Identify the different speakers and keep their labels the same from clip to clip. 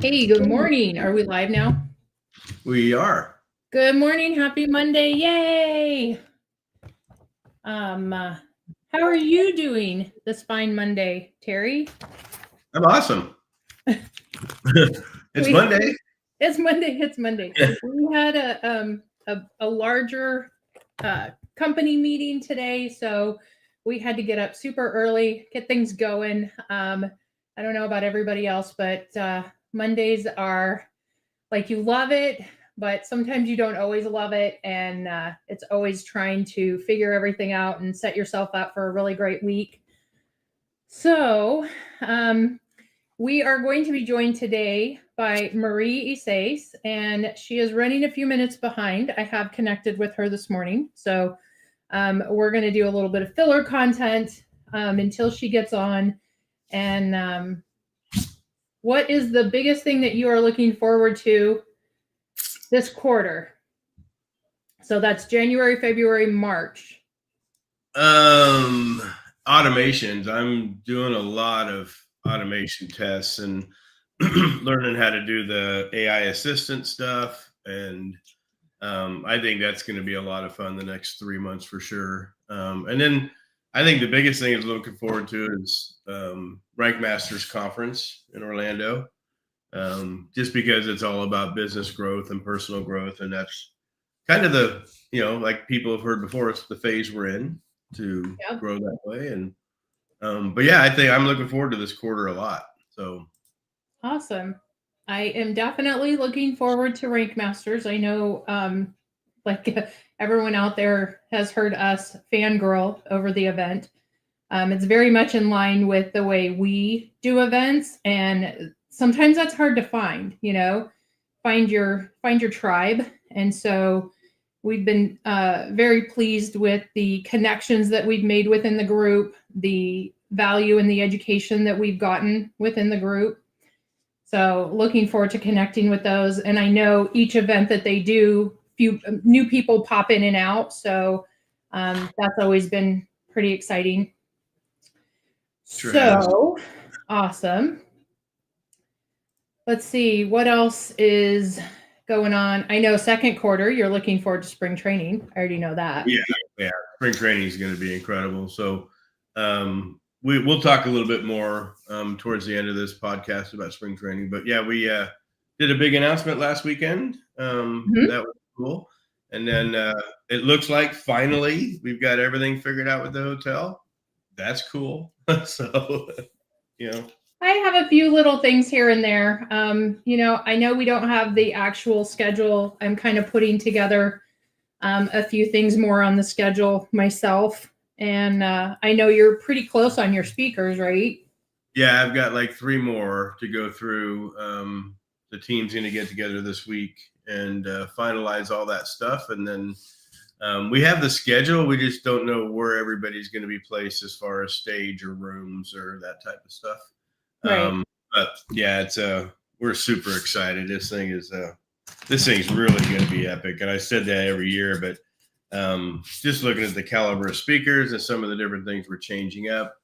Speaker 1: Hey, good morning. Are we live now?
Speaker 2: We are.
Speaker 1: Good morning. Happy Monday. Yay. How are you doing this fine Monday, Terry?
Speaker 2: I'm awesome. It's Monday.
Speaker 1: It's Monday. It's Monday. We had a larger company meeting today, so we had to get up super early, get things going. I don't know about everybody else, but Mondays are like you love it, but sometimes you don't always love it. And it's always trying to figure everything out and set yourself up for a really great week. So we are going to be joined today by Marie Ysais, and she is running a few minutes behind. I have connected with her this morning. So we're going to do a little bit of filler content until she gets on. And what is the biggest thing that you are looking forward to this quarter? So that's January, February, March.
Speaker 2: Automations. I'm doing a lot of automation tests and learning how to do the AI assistant stuff. And I think that's going to be a lot of fun the next 3 months for sure. And then I think the biggest thing is looking forward to is Rank Masters Conference in Orlando. Just because it's all about business growth and personal growth. And that's kind of the, like people have heard before, it's the phase we're in to grow that way. And, but yeah, I think I'm looking forward to this quarter a lot. So.
Speaker 1: Awesome. I am definitely looking forward to Rank Masters. I know, everyone out there has heard us fangirl over the event. It's very much in line with the way we do events, and sometimes that's hard to find. Find your tribe. And so we've been very pleased with the connections that we've made within the group, the value and the education that we've gotten within the group. So looking forward to connecting with those. And I know each event that they do, few new people pop in and out. So that's always been pretty exciting. Sure. So awesome. Let's see, what else is going on? I know second quarter, you're looking forward to spring training. I already know that.
Speaker 2: Yeah. Spring training is going to be incredible. So we'll talk a little bit more towards the end of this podcast about spring training. But yeah, we did a big announcement last weekend. That was cool. And then it looks like finally we've got everything figured out with the hotel. That's cool. So,
Speaker 1: I have a few little things here and there. I know we don't have the actual schedule. I'm kind of putting together a few things more on the schedule myself. And I know you're pretty close on your speakers, right?
Speaker 2: Yeah, I've got like 3 more to go through. The team's going to get together this week and finalize all that stuff. And then we have the schedule. We just don't know where everybody's going to be placed as far as stage or rooms or that type of stuff.
Speaker 1: Right.
Speaker 2: But yeah, we're super excited. This thing's really going to be epic. And I said that every year, but just looking at the caliber of speakers and some of the different things we're changing up,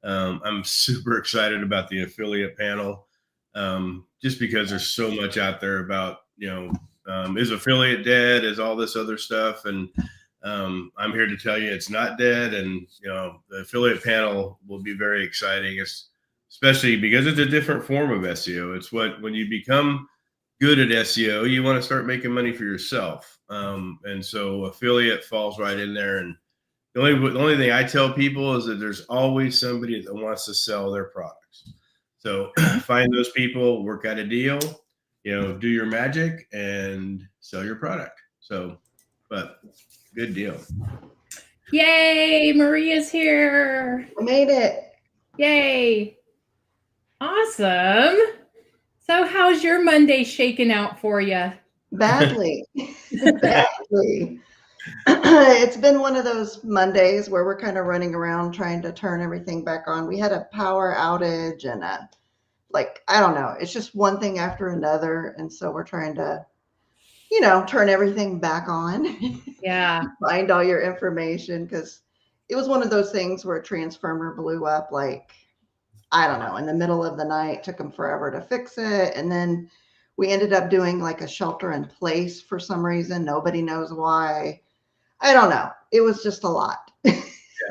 Speaker 2: I'm super excited about the affiliate panel, just because there's so much out there about, is affiliate dead? Is all this other stuff? And I'm here to tell you it's not dead. And, the affiliate panel will be very exciting, especially because it's a different form of SEO. It's when you become good at SEO, you want to start making money for yourself. And so affiliate falls right in there. And the only thing I tell people is that there's always somebody that wants to sell their products. So find those people, work out a deal, do your magic and sell your product. So, but good deal.
Speaker 1: Yay, Maria's here.
Speaker 3: I made it.
Speaker 1: Yay. Awesome. So how's your Monday shaking out for you?
Speaker 3: Badly. Badly. It's been one of those Mondays where we're kind of running around trying to turn everything back on. We had a power outage and I don't know. It's just one thing after another. And so we're trying to, turn everything back on.
Speaker 1: Yeah.
Speaker 3: Find all your information, because it was one of those things where a transformer blew up. I don't know, in the middle of the night. Took them forever to fix it. And then we ended up doing like a shelter in place for some reason. Nobody knows why. I don't know. It was just a lot.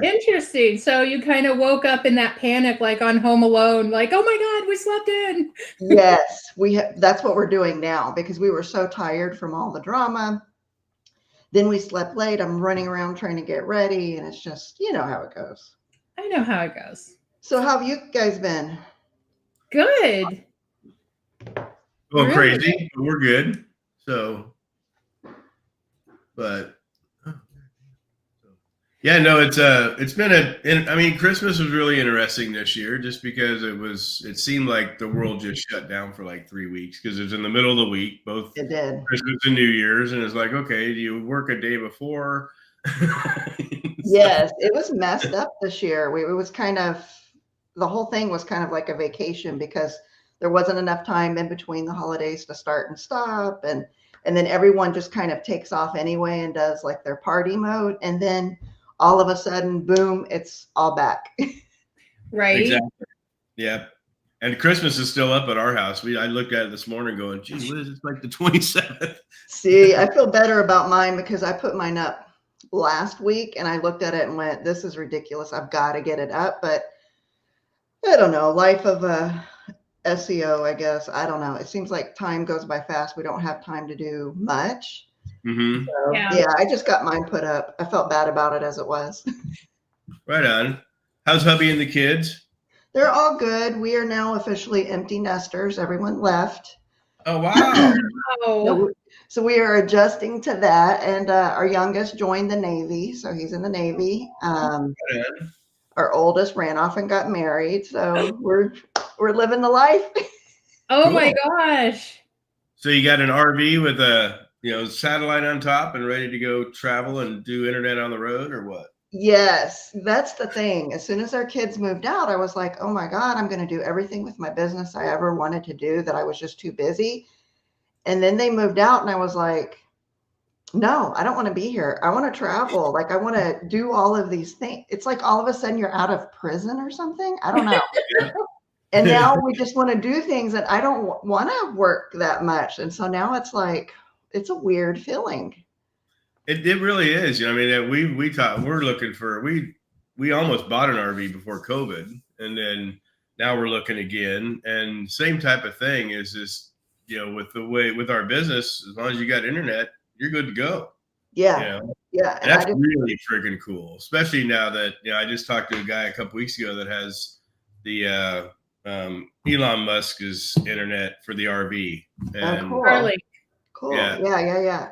Speaker 1: Interesting. So you kind of woke up in that panic, like on Home Alone, like, oh my God, we slept in.
Speaker 3: Yes, that's what we're doing now because we were so tired from all the drama. Then we slept late. I'm running around trying to get ready, and it's just, you know how it goes.
Speaker 1: I know how it goes.
Speaker 3: So how have you guys been?
Speaker 1: Good.
Speaker 2: Well,
Speaker 1: Really?
Speaker 2: crazy, but we're good. So, but yeah, no, it's been I mean, Christmas was really interesting this year just because it seemed like the world just shut down for like 3 weeks because it was in the middle of the week, both
Speaker 3: It did.
Speaker 2: Christmas and New Year's. And it's like, okay, do you work a day before?
Speaker 3: Yes, it was messed up this year. It was kind of, the whole thing was kind of like a vacation because there wasn't enough time in between the holidays to start and stop. And then everyone just kind of takes off anyway and does like their party mode. And then all of a sudden, boom, it's all back.
Speaker 1: Right.
Speaker 2: Exactly. Yeah. And Christmas is still up at our house. I looked at it this morning going, geez, what is it, like the 27th?
Speaker 3: See, I feel better about mine because I put mine up last week and I looked at it and went, this is ridiculous. I've got to get it up. But I don't know, life of a SEO, I guess. I don't know. It seems like time goes by fast. We don't have time to do much.
Speaker 2: Mm-hmm.
Speaker 3: So, yeah, I just got mine put up. I felt bad about it as it was.
Speaker 2: Right on. How's hubby and the kids?
Speaker 3: They're all good. We are now officially empty nesters. Everyone left.
Speaker 2: Oh, wow.
Speaker 1: Oh,
Speaker 3: So we are adjusting to that. And our youngest joined the Navy. So he's in the Navy. Our oldest ran off and got married. So we're living the life.
Speaker 1: oh
Speaker 2: Cool.
Speaker 1: my gosh.
Speaker 2: So you got an RV with a satellite on top and ready to go travel and do internet on the road or what?
Speaker 3: Yes, that's the thing. As soon as our kids moved out, I was like, oh my God, I'm going to do everything with my business I ever wanted to do that I was just too busy. And then they moved out and I was like, no, I don't want to be here. I want to travel. Like I want to do all of these things. It's like all of a sudden you're out of prison or something. I don't know. And now we just want to do things and I don't want to work that much. And so now it's like, it's a weird feeling.
Speaker 2: It really is. I mean, we almost bought an RV before COVID, and then now we're looking again. And same type of thing is this, with our business, as long as you got internet, you're good to go.
Speaker 3: Yeah. Yeah.
Speaker 2: And that's really freaking cool, especially now that, I just talked to a guy a couple weeks ago that has the Elon Musk's internet for the RV. And
Speaker 3: cool. Cool. Yeah.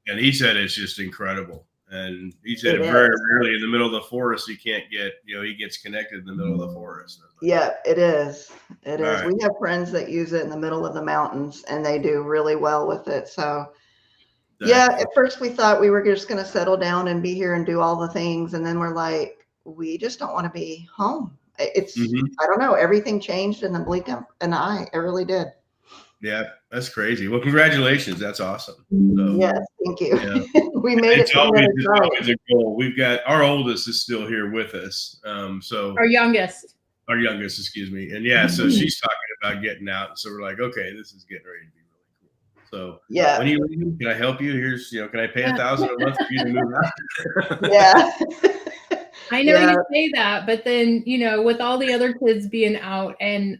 Speaker 2: And he said it's just incredible. And he said very rarely in the middle of the forest he can't get, he gets connected in the middle of the forest.
Speaker 3: Yeah, it is. It is.
Speaker 2: Right.
Speaker 3: We have friends that use it in the middle of the mountains and they do really well with it. So yeah, at first we thought we were just going to settle down and be here and do all the things. And then we're like, we just don't want to be home. It's, I don't know. Everything changed in the blink of an eye. It really did.
Speaker 2: Yeah, that's crazy. Well, congratulations. That's awesome. So,
Speaker 3: yes, thank you.
Speaker 2: Yeah.
Speaker 3: We made
Speaker 2: it's
Speaker 3: it.
Speaker 2: Always a goal. We've got our oldest is still here with us. So
Speaker 1: Our youngest,
Speaker 2: excuse me. And yeah, so she's talking about getting out. So we're like, okay, this is getting ready to be really cool. So
Speaker 3: yeah,
Speaker 2: when are you leaving? Can I help you? Here's, can I pay $1,000 a month for you to move out?
Speaker 3: Yeah.
Speaker 1: I know you say that, but then, with all the other kids being out and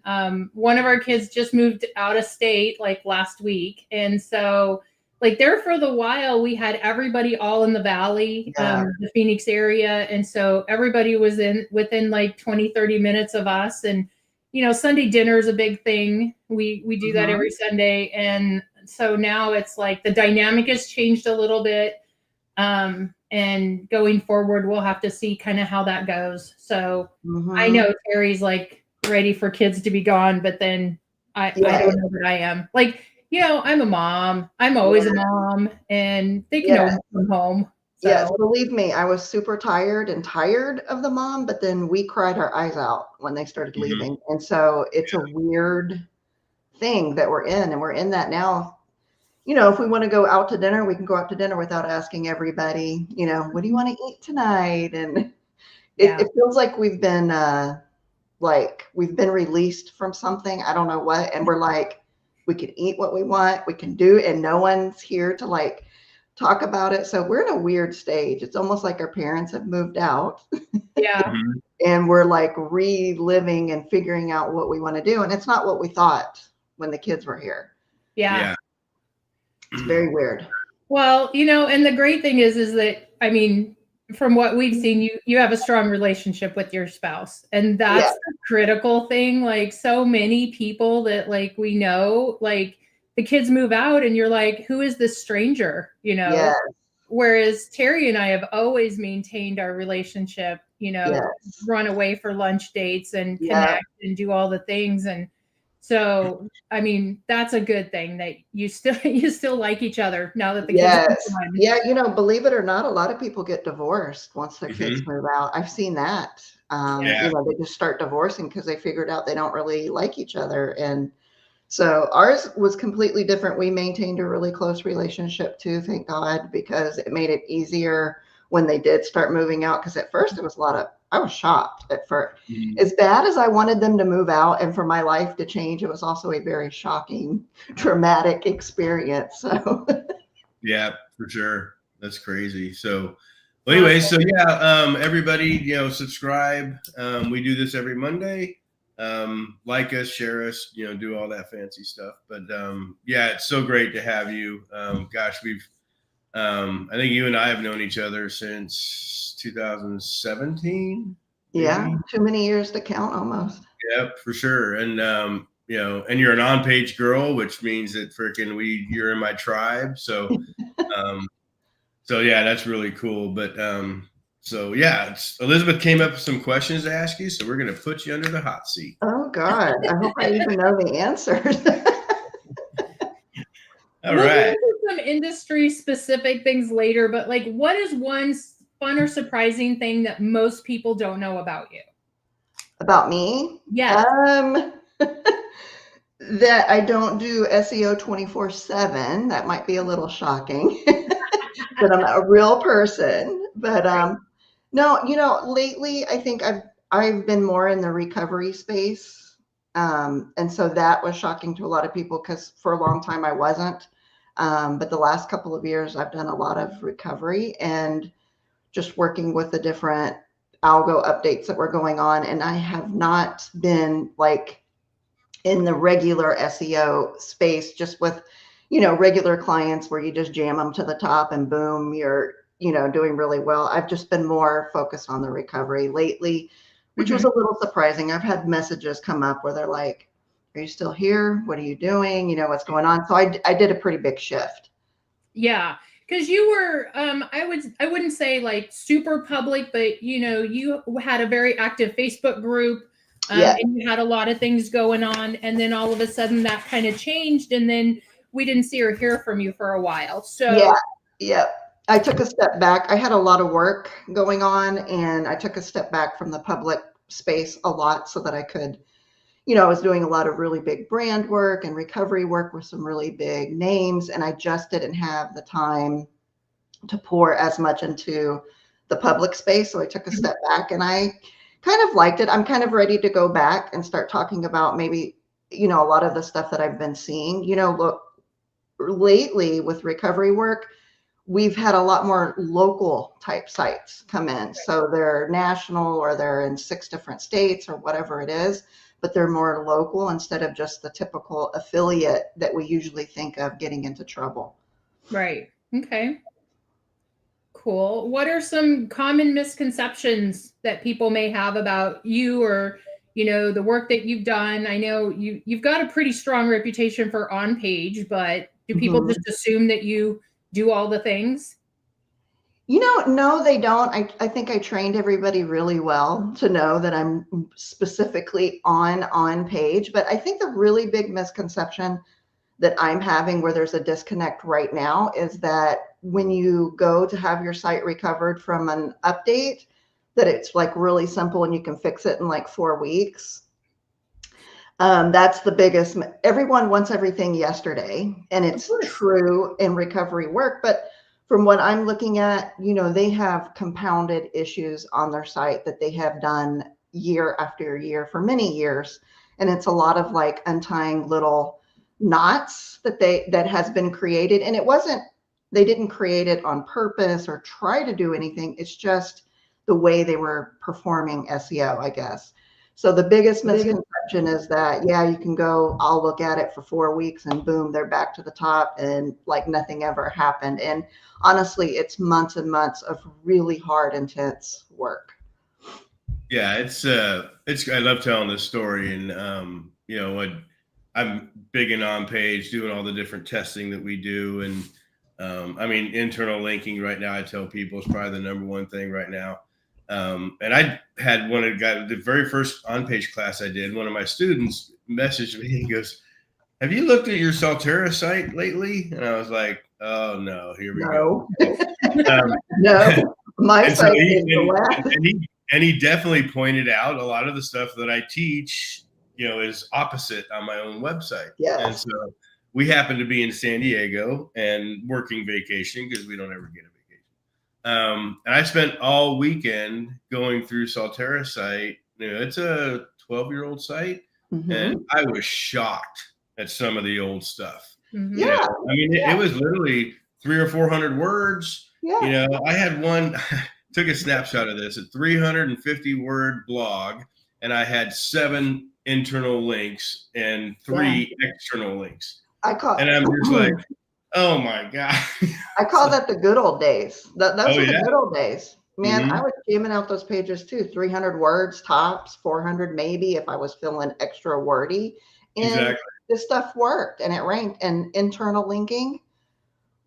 Speaker 1: one of our kids just moved out of state like last week. And so like there for the while, we had everybody all in the Valley, the Phoenix area. And so everybody was within like 20, 30 minutes of us. And, Sunday dinner is a big thing. We do that every Sunday. And so now it's like the dynamic has changed a little bit. And going forward, we'll have to see kind of how that goes. So I know Terry's like ready for kids to be gone, but then I don't know that I am. Like, I'm a mom. I'm always a mom, and they can always come home. So.
Speaker 3: Yes, believe me, I was super tired of the mom, but then we cried our eyes out when they started leaving. And so it's a weird thing that we're in, and we're in that now. If we want to go out to dinner, we can go out to dinner without asking everybody, what do you want to eat tonight? And it feels like we've been like we've been released from something, I don't know what, and we're like, we can eat what we want, we can do, and no one's here to like talk about it. So we're in a weird stage. It's almost like our parents have moved out.
Speaker 1: Yeah.
Speaker 2: Mhm.
Speaker 3: And we're like reliving and figuring out what we want to do. And it's not what we thought when the kids were here.
Speaker 1: Yeah.
Speaker 3: It's very weird.
Speaker 1: Well, and the great thing is that, I mean, from what we've seen, you have a strong relationship with your spouse, and that's
Speaker 3: Yeah.
Speaker 1: the critical thing. Like, so many people that like we know, like the kids move out and you're like, who is this stranger,
Speaker 3: Yes.
Speaker 1: Whereas Terry and I have always maintained our relationship,
Speaker 3: Yes.
Speaker 1: run away for lunch dates and
Speaker 3: Yeah.
Speaker 1: connect and do all the things. And so, I mean, that's a good thing that you still like each other now that the kids are
Speaker 3: Yes.
Speaker 1: gone.
Speaker 3: Yeah. Believe it or not, a lot of people get divorced once their kids
Speaker 2: Mhm.
Speaker 3: move out. I've seen that.
Speaker 2: Yeah.
Speaker 3: They just start divorcing because they figured out they don't really like each other. And so ours was completely different. We maintained a really close relationship too, thank God, because it made it easier when they did start moving out. Because at first it was I was shocked at first.
Speaker 2: Mhm.
Speaker 3: As bad as I wanted them to move out and for my life to change, it was also a very shocking, traumatic experience. So
Speaker 2: Yeah, for sure. That's crazy. So, well, anyway, so yeah, everybody, subscribe. We do this every Monday. Like us, share us, do all that fancy stuff. But yeah, it's so great to have you. Gosh, I think you and I have known each other since 2017.
Speaker 3: yeah,
Speaker 2: Maybe.
Speaker 3: too many years to count almost.
Speaker 2: Yep, for sure. And and you're an on-page girl, which means that you're in my tribe. So so yeah, that's really cool. But so yeah, Elisabeth came up with some questions to ask you, so we're gonna put you under the hot seat.
Speaker 3: Oh God, I hope I even know the answers.
Speaker 2: All
Speaker 1: We'll get
Speaker 2: right.
Speaker 1: into some industry specific things later, but like, what is one fun or surprising thing that most people don't know about you?
Speaker 3: About me?
Speaker 1: Yes.
Speaker 3: That I don't do SEO 24/7. That might be a little shocking. That I'm a real person. But no, lately I think I've been more in the recovery space. And so that was shocking to a lot of people because for a long time I wasn't. But the last couple of years I've done a lot of recovery and just working with the different algo updates that were going on. And I have not been like in the regular SEO space, just with, regular clients where you just jam them to the top and boom, you're, doing really well. I've just been more focused on the recovery lately, which was a little surprising. I've had messages come up where they're like, are you still here? What are you doing? What's going on? So I did a pretty big shift.
Speaker 1: Yeah. Because you were, I wouldn't say like super public, but you had a very active Facebook group.
Speaker 3: Yeah.
Speaker 1: And you had a lot of things going on, and then all of a sudden that kind of changed, and then we didn't see or hear from you for a while. So
Speaker 3: yeah. I took a step back. I had a lot of work going on, and I took a step back from the public space a lot so that I could, I was doing a lot of really big brand work and recovery work with some really big names, and I just didn't have the time to pour as much into the public space. So I took a step back, and I kind of liked it. I'm kind of ready to go back and start talking about maybe, a lot of the stuff that I've been seeing. Look, lately with recovery work, we've had a lot more local type sites come in. So they're national or they're in 6 different states or whatever it is, but they're more local instead of just the typical affiliate that we usually think of getting into trouble.
Speaker 1: Right. Okay. Cool. What are some common misconceptions that people may have about you or, the work that you've done? I know you've got a pretty strong reputation for on page, but do people just assume that you do all the things?
Speaker 3: No, they don't. I think I trained everybody really well to know that I'm specifically on page. But I think the really big misconception that I'm having where there's a disconnect right now is that when you go to have your site recovered from an update, that it's like really simple and you can fix it in like 4 weeks. That's the biggest. Everyone wants everything yesterday, and it's true in recovery work. But from what I'm looking at, they have compounded issues on their site that they have done year after year for many years. And it's a lot of like untying little knots that has been created. And they didn't create it on purpose or try to do anything. It's just the way they were performing SEO, I guess. So the biggest misconception is that, yeah, you can go, I'll look at it for 4 weeks and boom, they're back to the top and like nothing ever happened. And honestly, it's months and months of really hard, intense work.
Speaker 2: Yeah, I love telling this story, and I'm big and on page doing all the different testing that we do, and internal linking right now, I tell people, is probably the number one thing right now. And I had the very first on-page class I did, one of my students messaged me and goes, "Have you looked at your Solterra site lately?" And I was like, "Oh no, here we go."
Speaker 3: No, my site is the last.
Speaker 2: And he definitely pointed out a lot of the stuff that I teach, is opposite on my own website.
Speaker 3: Yes.
Speaker 2: And so we happen to be in San Diego and working vacation because we don't ever get a vacation. And I spent all weekend going through Solterra's site. It's a 12-year-old site. Mm-hmm. And I was shocked at some of the old stuff.
Speaker 3: Mm-hmm. Yeah.
Speaker 2: It was literally 300 or 400 words. Yeah. I had one, took a snapshot of this, a 350 word blog, and I had 7 internal links and 3 external links. And I'm just like, oh my God.
Speaker 3: I call that the good old days. Those were the good old days. Man, mm-hmm. I was jamming out those pages too. 300 words tops, 400 maybe if I was feeling extra wordy. And this stuff worked and it ranked. And internal linking,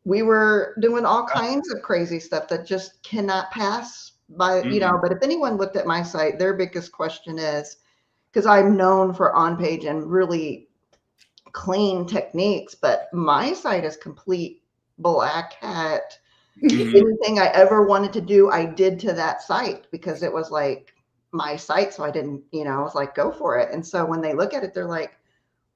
Speaker 3: we were doing all kinds of crazy stuff that just cannot pass by, mm-hmm. But if anyone looked at my site, their biggest question is, because I'm known for on-page and really clean techniques, but my site is complete black hat. Mm-hmm. Anything I ever wanted to do, I did to that site because it was like my site. So I didn't, I was like, go for it. And so when they look at it, they're like,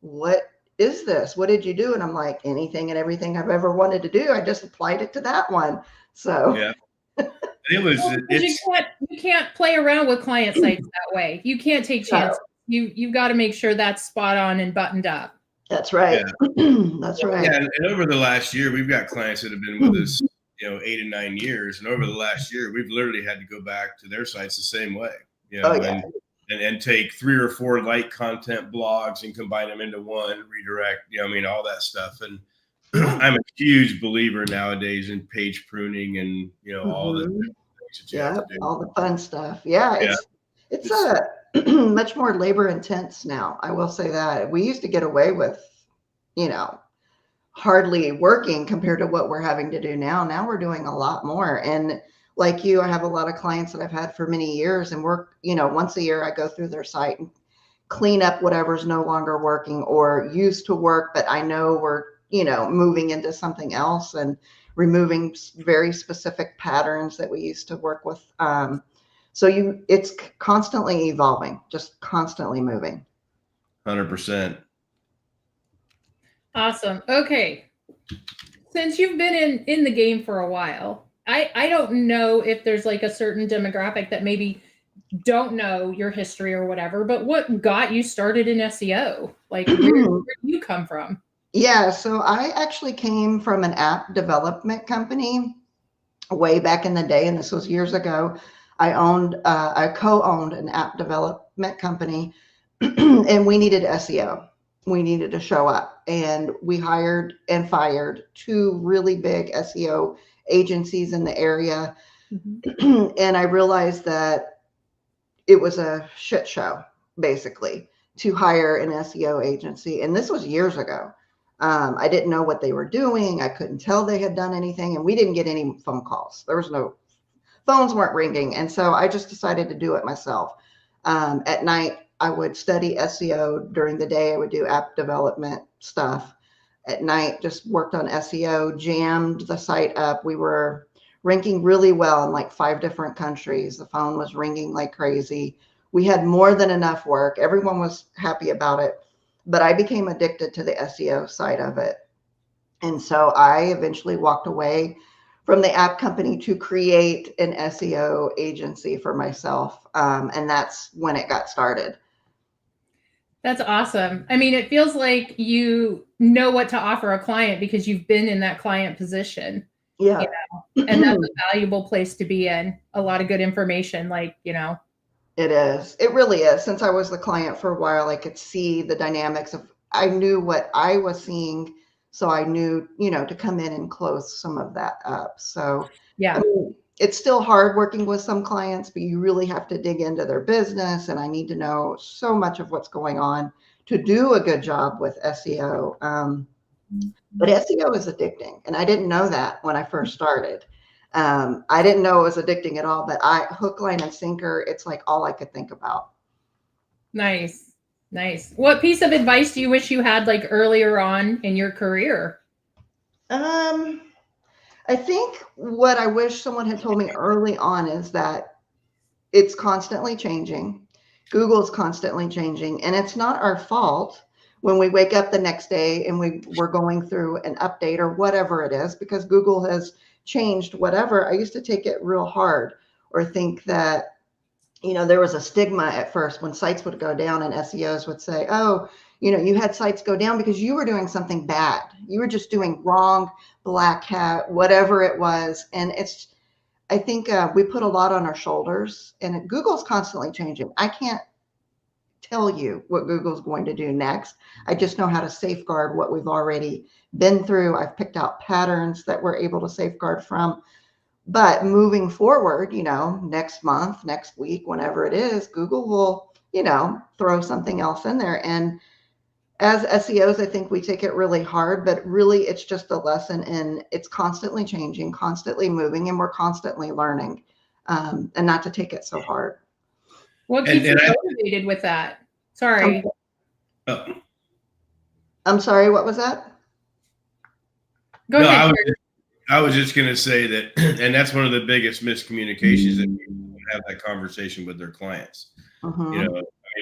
Speaker 3: what is this? What did you do? And I'm like, anything and everything I've ever wanted to do. I just applied it to that one. So
Speaker 2: yeah.
Speaker 1: You can't play around with client sites that way. You can't take chances. You've got to make sure that's spot on and buttoned up.
Speaker 3: That's right. Yeah. That's right.
Speaker 2: Yeah, and over the last year, we've got clients that have been with us, 8 and 9 years, and over the last year, we've literally had to go back to their sites the same way, and take 3 or 4 light content blogs and combine them into one, redirect, all that stuff. And I'm a huge believer nowadays in page pruning and mm-hmm. all the things that you have to do.
Speaker 3: All the fun stuff. Yeah, it's much more labor intense now. I will say that. We used to get away with, hardly working compared to what we're having to do now. Now we're doing a lot more. And like you, I have a lot of clients that I've had for many years and work, once a year I go through their site and clean up whatever's no longer working or used to work, but I know we're, moving into something else and removing very specific patterns that we used to work with. So it's constantly evolving, just constantly moving.
Speaker 2: 100%.
Speaker 1: Awesome. Okay. Since you've been in the game for a while, I don't know if there's like a certain demographic that maybe don't know your history or whatever, but what got you started in SEO? Like where did you come from?
Speaker 3: Yeah. So I actually came from an app development company way back in the day. And this was years ago. I co-owned an app development company and we needed SEO. We needed to show up and we hired and fired 2 really big SEO agencies in the area. Mm-hmm. And I realized that it was a shit show basically to hire an SEO agency. And this was years ago. I didn't know what they were doing. I couldn't tell they had done anything and we didn't get any phone calls. There was no phones weren't ringing. And so I just decided to do it myself. At night, I would study SEO. During the day, I would do app development stuff. At night, just worked on SEO, jammed the site up. We were ranking really well in like 5 different countries. The phone was ringing like crazy. We had more than enough work. Everyone was happy about it. But I became addicted to the SEO side of it. And so I eventually walked away from the app company to create an SEO agency for myself. And that's when it got started.
Speaker 1: That's awesome. I mean, it feels like you know what to offer a client because you've been in that client position.
Speaker 3: Yeah.
Speaker 1: And that's a valuable place to be in. A lot of good information, like,
Speaker 3: It is. It really is. Since I was the client for a while, I could see the dynamics of, I knew what I was seeing. So I knew, to come in and close some of that up. So
Speaker 1: yeah.
Speaker 3: I mean, it's still hard working with some clients, but you really have to dig into their business. And I need to know so much of what's going on to do a good job with SEO. But SEO is addicting. And I didn't know that when I first started. I didn't know it was addicting at all, but hook, line, and sinker, it's like all I could think about.
Speaker 1: Nice. What piece of advice do you wish you had like earlier on in your career?
Speaker 3: I think what I wish someone had told me early on is that it's constantly changing. Google's constantly changing, and it's not our fault when we wake up the next day and we're going through an update or whatever it is, because Google has changed whatever. I used to take it real hard or think that, there was a stigma at first when sites would go down and SEOs would say, oh, you had sites go down because you were doing something bad. You were just doing wrong, black hat, whatever it was. And I think we put a lot on our shoulders, and Google's constantly changing. I can't tell you what Google's going to do next. I just know how to safeguard what we've already been through. I've picked out patterns that we're able to safeguard from. But moving forward, next month, next week, whenever it is, Google will, throw something else in there. And as SEOs, I think we take it really hard, but really it's just a lesson, and it's constantly changing, constantly moving, and we're constantly learning, and not to take it so hard.
Speaker 1: What keeps you motivated with that? Sorry.
Speaker 3: I'm sorry, what was that?
Speaker 1: Go ahead.
Speaker 2: I was just going to say that, and that's one of the biggest miscommunications, that people have that conversation with their clients.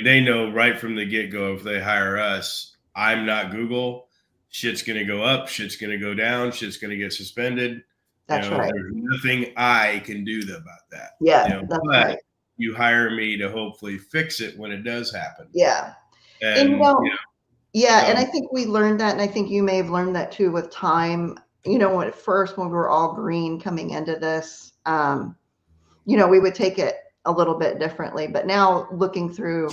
Speaker 2: They know right from the get-go, if they hire us, I'm not Google. Shit's going to go up. Shit's going to go down. Shit's going to get suspended.
Speaker 3: That's right.
Speaker 2: There's nothing I can do about that.
Speaker 3: Yeah, that's right.
Speaker 2: You hire me to hopefully fix it when it does happen.
Speaker 3: Yeah.
Speaker 2: And
Speaker 3: and I think we learned that, and I think you may have learned that too with time. At first, when we were all green coming into this, we would take it a little bit differently. But now, looking through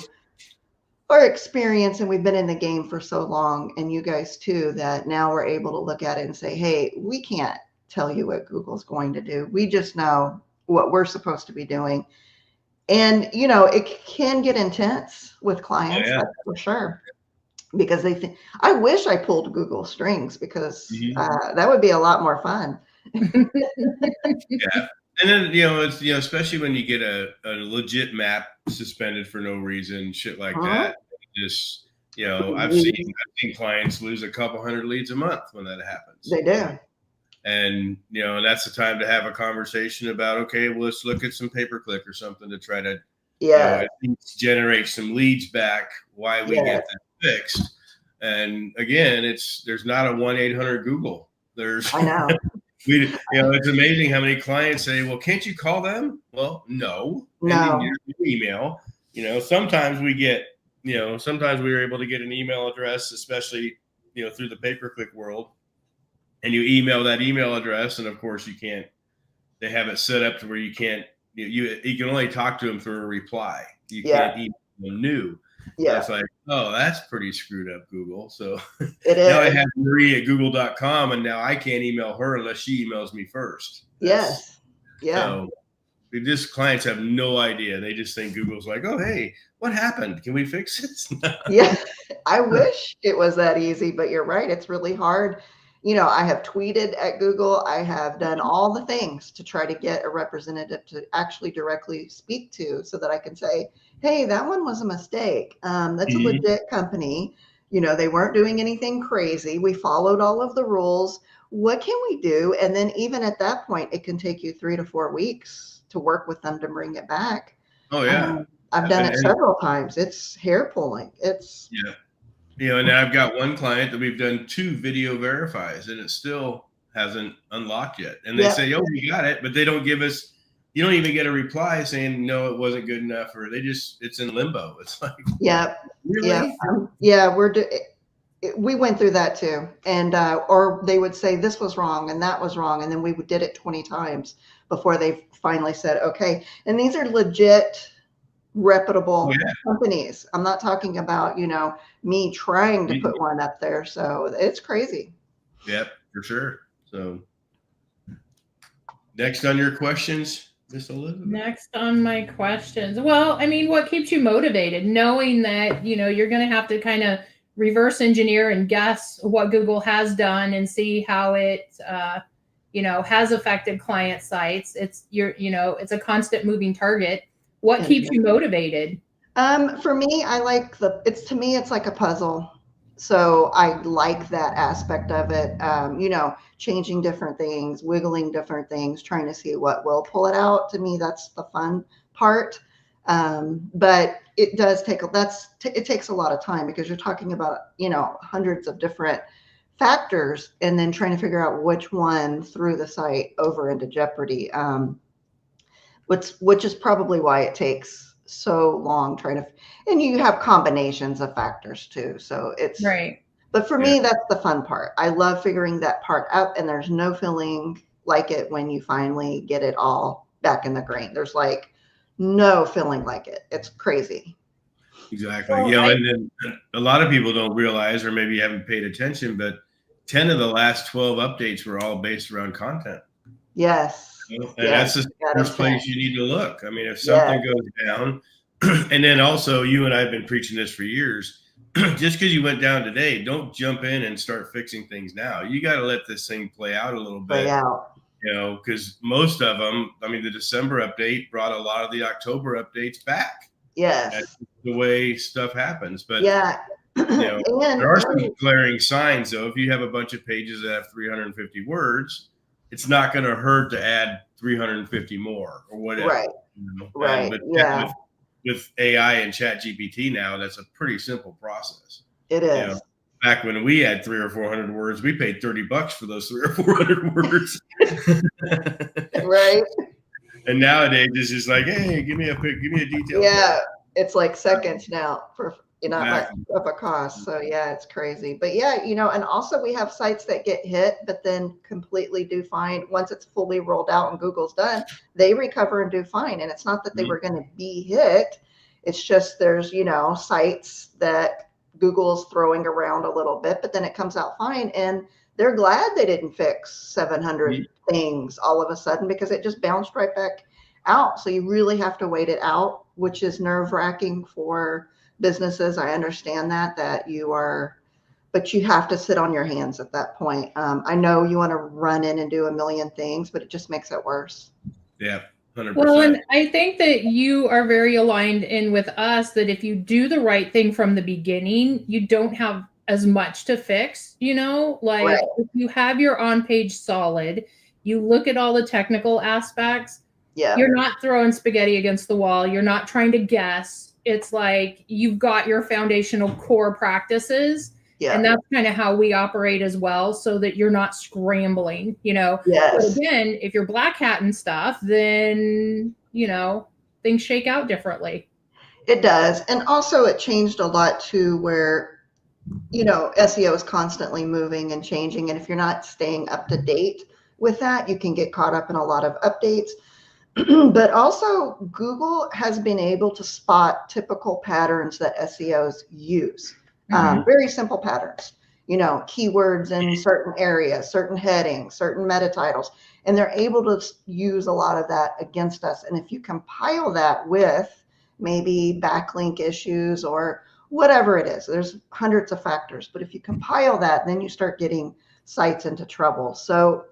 Speaker 3: our experience, and we've been in the game for so long, and you guys too, that now we're able to look at it and say, hey, we can't tell you what Google's going to do. We just know what we're supposed to be doing. And, it can get intense with clients, that's for sure. Because they think, I wish I pulled Google strings, because that would be a lot more fun.
Speaker 2: Yeah. And then, it's, especially when you get a legit map suspended for no reason, shit like that. Just, I've seen clients lose a couple hundred leads a month when that happens.
Speaker 3: They do.
Speaker 2: And, that's the time to have a conversation about, okay, well, let's look at some pay-per-click or something to try to at least generate some leads back while we get that fixed. And again, there's not a 1-800 Google.
Speaker 3: I know.
Speaker 2: It's amazing how many clients say, well, can't you call them? Well, no. Email. Sometimes we get, sometimes we were able to get an email address, especially, through the pay-per-click world. And you email that email address, and of course they have it set up to where you can't, you can only talk to them through a reply. You can't email them new. Yeah. So it's like, oh, that's pretty screwed up, Google. So
Speaker 3: it is.
Speaker 2: Now I have Marie at google.com, and now I can't email her unless she emails me first.
Speaker 3: Yes. Yeah.
Speaker 2: So clients have no idea. They just think Google's like, oh, hey, what happened? Can we fix this?
Speaker 3: Yeah. I wish it was that easy, but you're right. It's really hard. I have tweeted at Google. I have done all the things to try to get a representative to actually directly speak to, so that I can say, hey, that one was a mistake. That's a legit company. They weren't doing anything crazy. We followed all of the rules. What can we do? And then even at that point, it can take you 3 to 4 weeks to work with them to bring it back.
Speaker 2: Oh, yeah.
Speaker 3: I've done it several times. It's hair pulling.
Speaker 2: And I've got one client that we've done 2 video verifies, and it's still, hasn't unlocked yet. And they
Speaker 3: Yep.
Speaker 2: say, oh, we got it, but they don't give us, you don't even get a reply saying, no, it wasn't good enough, or it's in limbo. It's like,
Speaker 3: Yep.
Speaker 2: really?
Speaker 3: Yeah. We went through that too. And, or they would say this was wrong and that was wrong. And then we did it 20 times before they finally said, okay. And these are legit, reputable companies. I'm not talking about, me trying to put one up there. So it's crazy.
Speaker 2: Yep, for sure. So next on your questions, Miss Elizabeth.
Speaker 1: Next on my questions. Well, I mean, what keeps you motivated? Knowing that, you're going to have to kind of reverse engineer and guess what Google has done and see how it, has affected client sites. It's it's a constant moving target. What keeps you motivated?
Speaker 3: For me, to me, it's like a puzzle. So I like that aspect of it. Changing different things, wiggling different things, trying to see what will pull it out. To me, that's the fun part. But it does it takes a lot of time because you're talking about, hundreds of different factors and then trying to figure out which one threw the site over into jeopardy. Which is probably why it takes so long and you have combinations of factors too. So it's
Speaker 1: right.
Speaker 3: But for me, that's the fun part. I love figuring that part out, and there's no feeling like it when you finally get it all back in the green. There's like no feeling like it. It's crazy.
Speaker 2: Exactly. And then a lot of people don't realize, or maybe haven't paid attention, but 10 of the last 12 updates were all based around content.
Speaker 3: Yes.
Speaker 2: And that's the first place you need to look. I mean, if something goes down, and then also you and I have been preaching this for years, just because you went down today, don't jump in and start fixing things now. You got to let this thing play out a little bit. Because most of them, I mean, the December update brought a lot of the October updates back.
Speaker 3: Yes.
Speaker 2: That's the way stuff happens. But
Speaker 3: and
Speaker 2: there are some glaring signs, though. If you have a bunch of pages that have 350 words, it's not going to hurt to add 350 more or whatever.
Speaker 3: Right. Right.
Speaker 2: But with AI and ChatGPT now, that's a pretty simple process.
Speaker 3: It is.
Speaker 2: Back when we had 300 or 400 words, we paid $30 for those 300 or 400 words.
Speaker 3: Right.
Speaker 2: And nowadays it's just like, hey, give me a detail.
Speaker 3: Yeah, it's like seconds now for not much of a cost. So it's crazy. But and also we have sites that get hit, but then completely do fine. Once it's fully rolled out and Google's done, they recover and do fine. And it's not that they were going to be hit. It's just there's, sites that Google's throwing around a little bit, but then it comes out fine. And they're glad they didn't fix 700 things all of a sudden because it just bounced right back out. So you really have to wait it out, which is nerve-wracking for businesses. I understand that but you have to sit on your hands at that point. I know you want to run in and do a million things, but it just makes it worse.
Speaker 2: Yeah, 100%.
Speaker 1: Well, and I think that you are very aligned in with us that if you do the right thing from the beginning, you don't have as much to fix,
Speaker 3: Right.
Speaker 1: If you have your on-page solid, you look at all the technical aspects, you're not throwing spaghetti against the wall. You're not trying to guess. It's like you've got your foundational core practices. Yeah. And that's kind of how we operate as well, so that you're not scrambling, Yes. But again, if you're black hat and stuff, then, things shake out differently.
Speaker 3: It does. And also it changed a lot too, where, SEO is constantly moving and changing. And if you're not staying up to date with that, you can get caught up in a lot of updates. But also Google has been able to spot typical patterns that SEOs use. Very simple patterns, keywords in certain areas, certain headings, certain meta titles, and they're able to use a lot of that against us. And if you compile that with maybe backlink issues or whatever it is, there's hundreds of factors, but if you compile that, then you start getting sites into trouble. So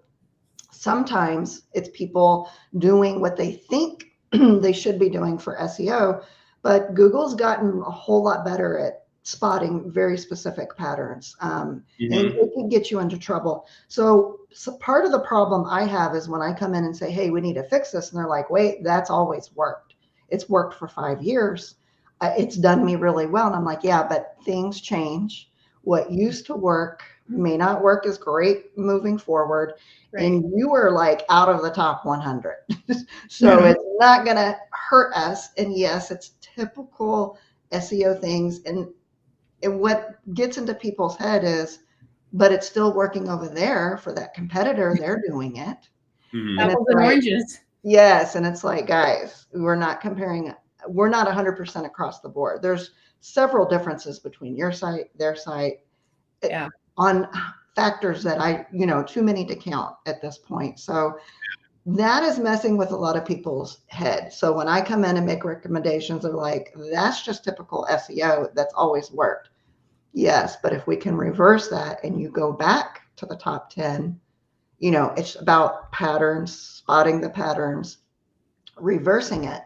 Speaker 3: sometimes it's people doing what they think they should be doing for SEO, but Google's gotten a whole lot better at spotting very specific patterns, and it can get you into trouble. So part of the problem I have is when I come in and say, hey, we need to fix this. And they're like, wait, that's always worked. It's worked for 5 years. It's done me really well. And I'm like, yeah, but things change. what used to work may not work as great moving forward.
Speaker 1: Right.
Speaker 3: And you are like out of the top 100. So it's not going to hurt us. And yes, it's typical SEO things. And what gets into people's head is, but it's still working over there for that competitor. They're doing it.
Speaker 2: Mm-hmm.
Speaker 3: And
Speaker 1: Apples and oranges.
Speaker 3: yes. And it's like, guys, we're not comparing. We're not 100% across the board. There's several differences between your site, their site, on factors that too many to count at this point. So that is messing with a lot of people's head. So when I come in and make recommendations, they're like, that's just typical SEO. That's always worked. Yes, but if we can reverse that and you go back to the top 10, it's about patterns, spotting the patterns, reversing it.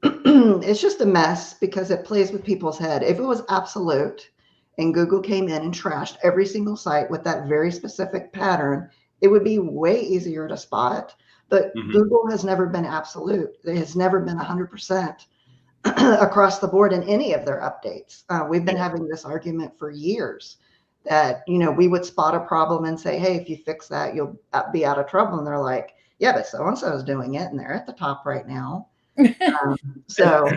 Speaker 3: It's just a mess because it plays with people's head. If it was absolute and Google came in and trashed every single site with that very specific pattern, it would be way easier to spot. But Google has never been absolute. It has never been 100% across the board in any of their updates. We've been having this argument for years that, we would spot a problem and say, hey, if you fix that, you'll be out of trouble. And they're like, yeah, but so-and-so is doing it and they're at the top right now. So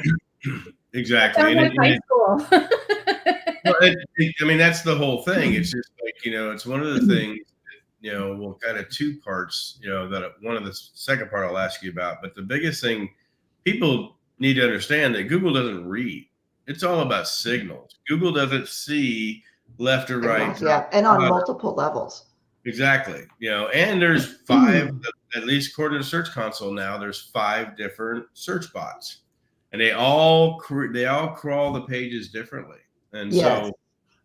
Speaker 2: exactly.
Speaker 1: Sounds like high school.
Speaker 2: That's the whole thing. It's just like, it's one of the things that, well, kind of two parts, that one of the second part I'll ask you about, but the biggest thing people need to understand that Google doesn't read. It's all about signals. Google doesn't see left or right.
Speaker 3: Yeah. And on multiple levels.
Speaker 2: Exactly. And there's 5, at least according to Search Console now, there's 5 different search bots, and they all crawl the pages differently. And so,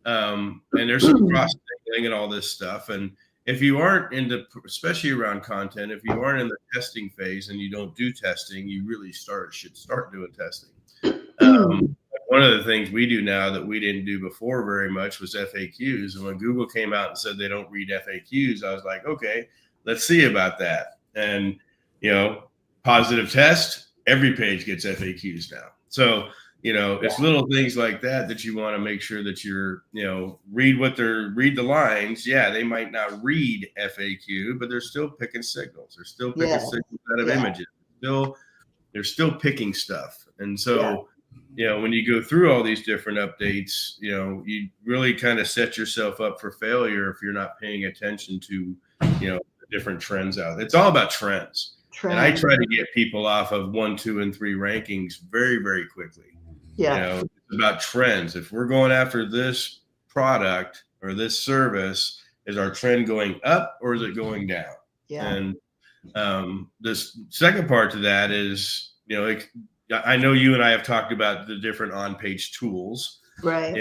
Speaker 2: and there's some cross-linking and all this stuff. And if you aren't especially around content, if you aren't in the testing phase and you don't do testing, you really should start doing testing. One of the things we do now that we didn't do before very much was FAQs. And when Google came out and said they don't read FAQs, I was like, okay, let's see about that. And, positive test, every page gets FAQs now. So, it's little things like that you want to make sure that you're, read the lines. Yeah, they might not read FAQ, but they're still picking signals. They're still picking signals out of images. They're still picking stuff. And so, when you go through all these different updates, you really kind of set yourself up for failure if you're not paying attention to, the different trends out. It's all about trends. And I try to get people off of 1, 2, and 3 rankings very, very quickly. It's about trends. If we're going after this product or this service, is our trend going up or is it going down? And this second part to that is, I know you and I have talked about the different on-page tools,
Speaker 3: right?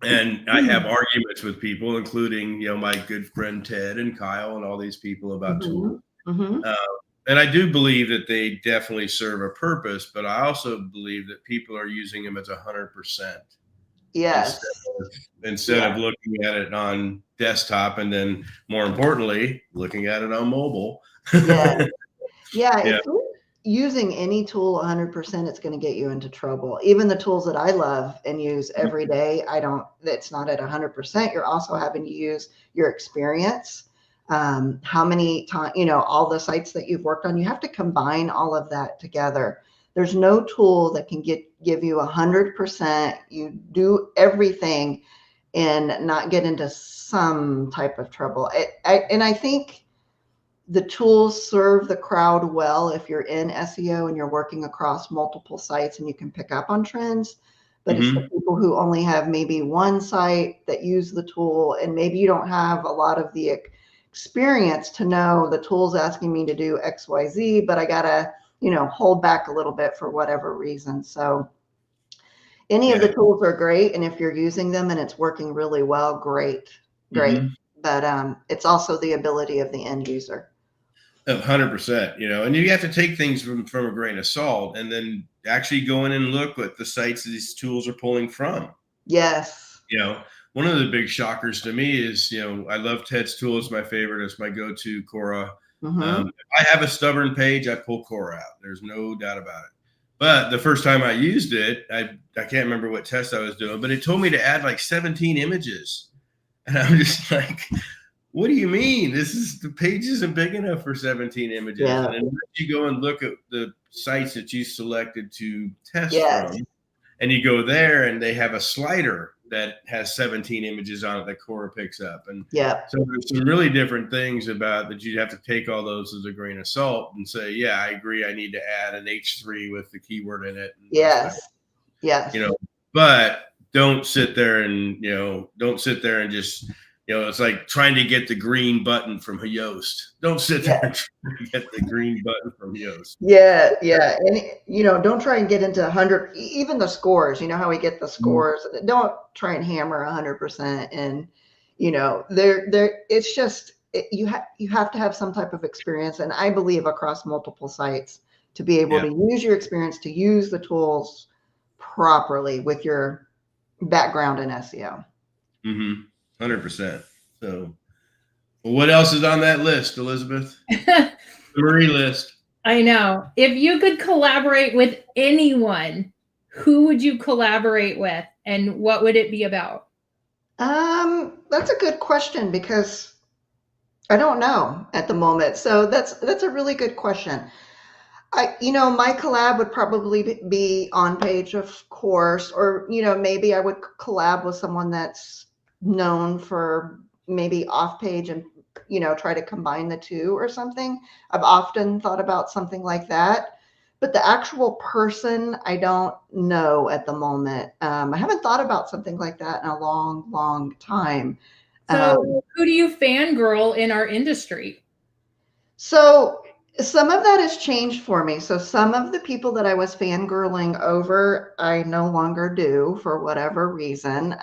Speaker 2: And I have arguments with people, including my good friend Ted and Kyle and all these people about tools. And I do believe that they definitely serve a purpose, but I also believe that people are using them as 100%.
Speaker 3: Yes.
Speaker 2: Instead of looking at it on desktop, and then more importantly, looking at it on mobile.
Speaker 3: If you're using any tool 100%, it's going to get you into trouble. Even the tools that I love and use every day, it's not at 100%. You're also having to use your experience. How many times, all the sites that you've worked on, you have to combine all of that together. There's no tool that can give you 100%. You do everything and not get into some type of trouble. And I think the tools serve the crowd well if you're in SEO and you're working across multiple sites and you can pick up on trends. But it's the people who only have maybe one site that use the tool, and maybe you don't have a lot of the experience to know the tool's asking me to do XYZ, but I gotta, hold back a little bit for whatever reason. So any of the tools are great. And if you're using them and it's working really well, great. But it's also the ability of the end user.
Speaker 2: 100%, and you have to take things from a grain of salt and then actually go in and look what the sites these tools are pulling from.
Speaker 3: Yes.
Speaker 2: One of the big shockers to me is, I love Ted's tool. It's my favorite. It's my go-to, Cora. If I have a stubborn page, I pull Cora out. There's no doubt about it. But the first time I used it, I can't remember what test I was doing, but it told me to add like 17 images. And I'm just like, what do you mean? The page isn't big enough for 17 images.
Speaker 3: Yeah.
Speaker 2: And unless you go and look at the sites that you selected to test
Speaker 3: Yes.
Speaker 2: from, and you go there and they have a slider that has 17 images on it that Quora picks up. And
Speaker 3: Yeah.
Speaker 2: so there's some really different things about that. You'd have to take all those as a grain of salt and say, yeah, I agree. I need to add an H3 with the keyword in it.
Speaker 3: Yes. Yes.
Speaker 2: But don't sit there and, just, it's like trying to get the green button from Yoast. Don't sit there and try to get the green button from Yoast.
Speaker 3: Yeah. Yeah. And, don't try and get into 100, even the scores, how we get the scores. Don't try and hammer 100%. And, it's just, you have to have some type of experience. And I believe across multiple sites to be able to use your experience, to use the tools properly with your background in SEO.
Speaker 2: 100%. So what else is on that list, Elisabeth? The Marie list.
Speaker 1: I know. If you could collaborate with anyone, who would you collaborate with and what would it be about?
Speaker 3: That's a good question because I don't know at the moment. So that's a really good question. My collab would probably be on page, of course, or, maybe I would collab with someone that's known for maybe off page and, try to combine the two or something. I've often thought about something like that, but the actual person, I don't know at the moment. I haven't thought about something like that in a long, long time.
Speaker 1: So who do you fangirl in our industry?
Speaker 3: So some of that has changed for me. So some of the people that I was fangirling over, I no longer do for whatever reason.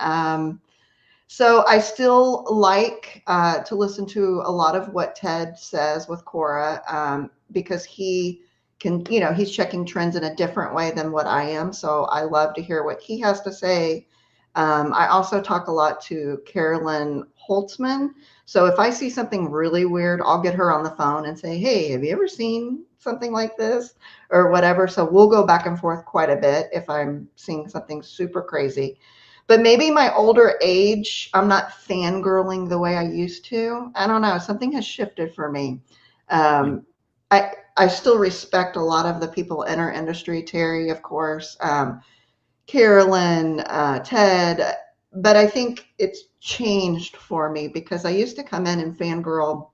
Speaker 3: So I still like to listen to a lot of what Ted says with Quora because he can, he's checking trends in a different way than what I am. So I love to hear what he has to say. I also talk a lot to Carolyn Holtzman. So if I see something really weird, I'll get her on the phone and say, hey, have you ever seen something like this or whatever? So we'll go back and forth quite a bit if I'm seeing something super crazy. But maybe my older age, I'm not fangirling the way I used to. I don't know. Something has shifted for me. I still respect a lot of the people in our industry, Terry, of course, Carolyn, Ted, but I think it's changed for me because I used to come in and fangirl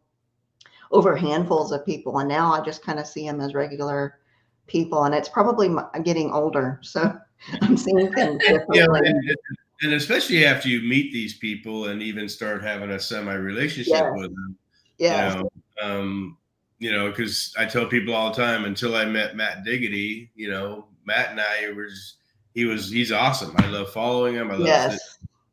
Speaker 3: over handfuls of people, and now I just kind of see them as regular people, and it's probably getting older, so I'm seeing things differently.
Speaker 2: And especially after you meet these people and even start having a semi-relationship with them, because I tell people all the time, until I met Matt Diggity, Matt and I he's awesome. I love following him. I love it.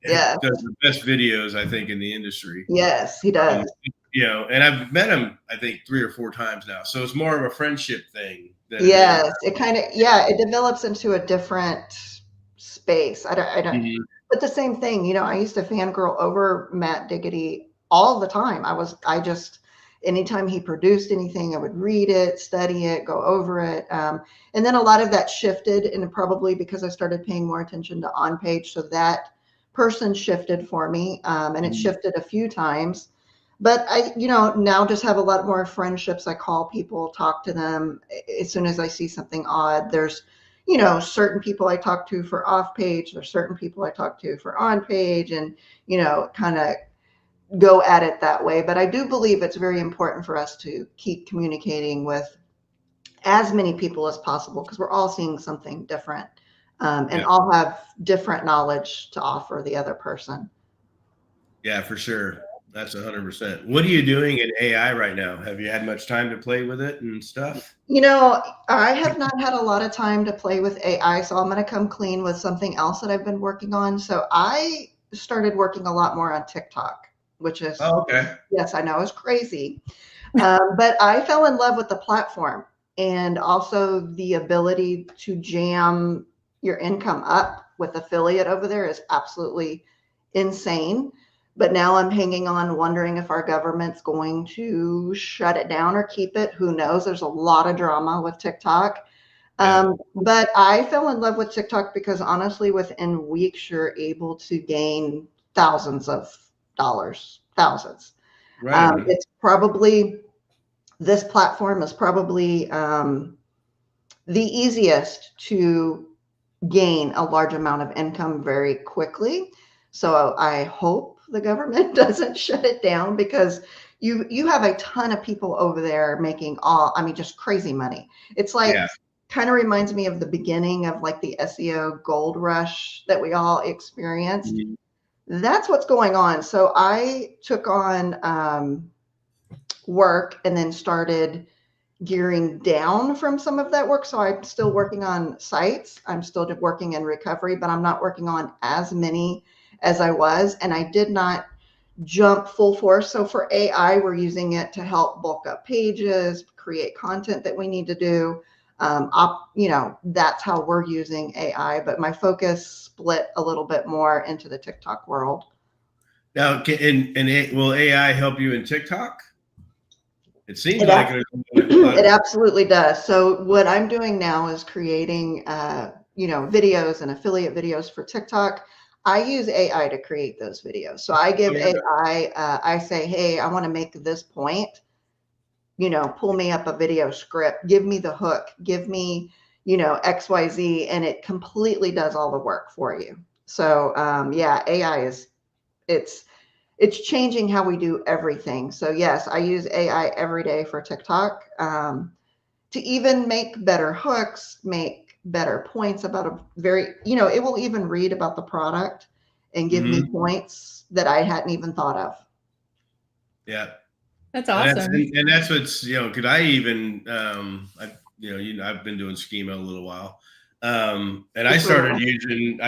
Speaker 2: Yeah. He does the best videos, I think, in the industry.
Speaker 3: Yes, he does.
Speaker 2: And I've met him, I think, 3 or 4 times now. So it's more of a friendship thing.
Speaker 3: Yes, it develops into a different space. I don't. But the same thing, I used to fangirl over Matt Diggity all the time. Anytime he produced anything, I would read it, study it, go over it. And then a lot of that shifted, and probably because I started paying more attention to on page. So that person shifted for me, and it shifted a few times. But I, now just have a lot more friendships. I call people, talk to them as soon as I see something odd. There's, certain people I talk to for off page. There's certain people I talk to for on page, and, kind of go at it that way. But I do believe it's very important for us to keep communicating with as many people as possible because we're all seeing something different, and all have different knowledge to offer the other person.
Speaker 2: Yeah, for sure. That's 100%. What are you doing in AI right now? Have you had much time to play with it and stuff?
Speaker 3: I have not had a lot of time to play with AI, so I'm going to come clean with something else that I've been working on. So I started working a lot more on TikTok, which is, yes, I know, it's crazy. But I fell in love with the platform and also the ability to jam your income up with affiliate over there is absolutely insane. But now I'm hanging on, wondering if our government's going to shut it down or keep it. Who knows? There's a lot of drama with TikTok. But I fell in love with TikTok because honestly, within weeks, you're able to gain thousands of dollars, thousands.
Speaker 2: Right.
Speaker 3: It's probably, this platform is probably the easiest to gain a large amount of income very quickly. So I hope the government doesn't shut it down, because you have a ton of people over there making just crazy money. It's like,
Speaker 2: Yeah.
Speaker 3: kind of reminds me of the beginning of like the SEO gold rush that we all experienced.
Speaker 2: Mm-hmm.
Speaker 3: That's what's going on. So I took on work and then started gearing down from some of that work. So I'm still working on sites. I'm still working in recovery, but I'm not working on as many as I was. And I did not jump full force. So for AI, we're using it to help bulk up pages, create content that we need to do. That's how we're using AI, but my focus split a little bit more into the TikTok world.
Speaker 2: Now, will AI help you in TikTok? It seems like
Speaker 3: it absolutely does. So what I'm doing now is creating, videos and affiliate videos for TikTok. I use AI to create those videos. So I give AI, I say, hey, I want to make this point, pull me up a video script, give me the hook, give me, XYZ, and it completely does all the work for you. So AI it's changing how we do everything. So yes, I use AI every day for TikTok to even make better hooks, make better points about it will even read about the product and give me points that I hadn't even thought of.
Speaker 2: Yeah.
Speaker 1: That's awesome.
Speaker 2: And that's what's, because I even, I've been doing schema a little while. And I started using,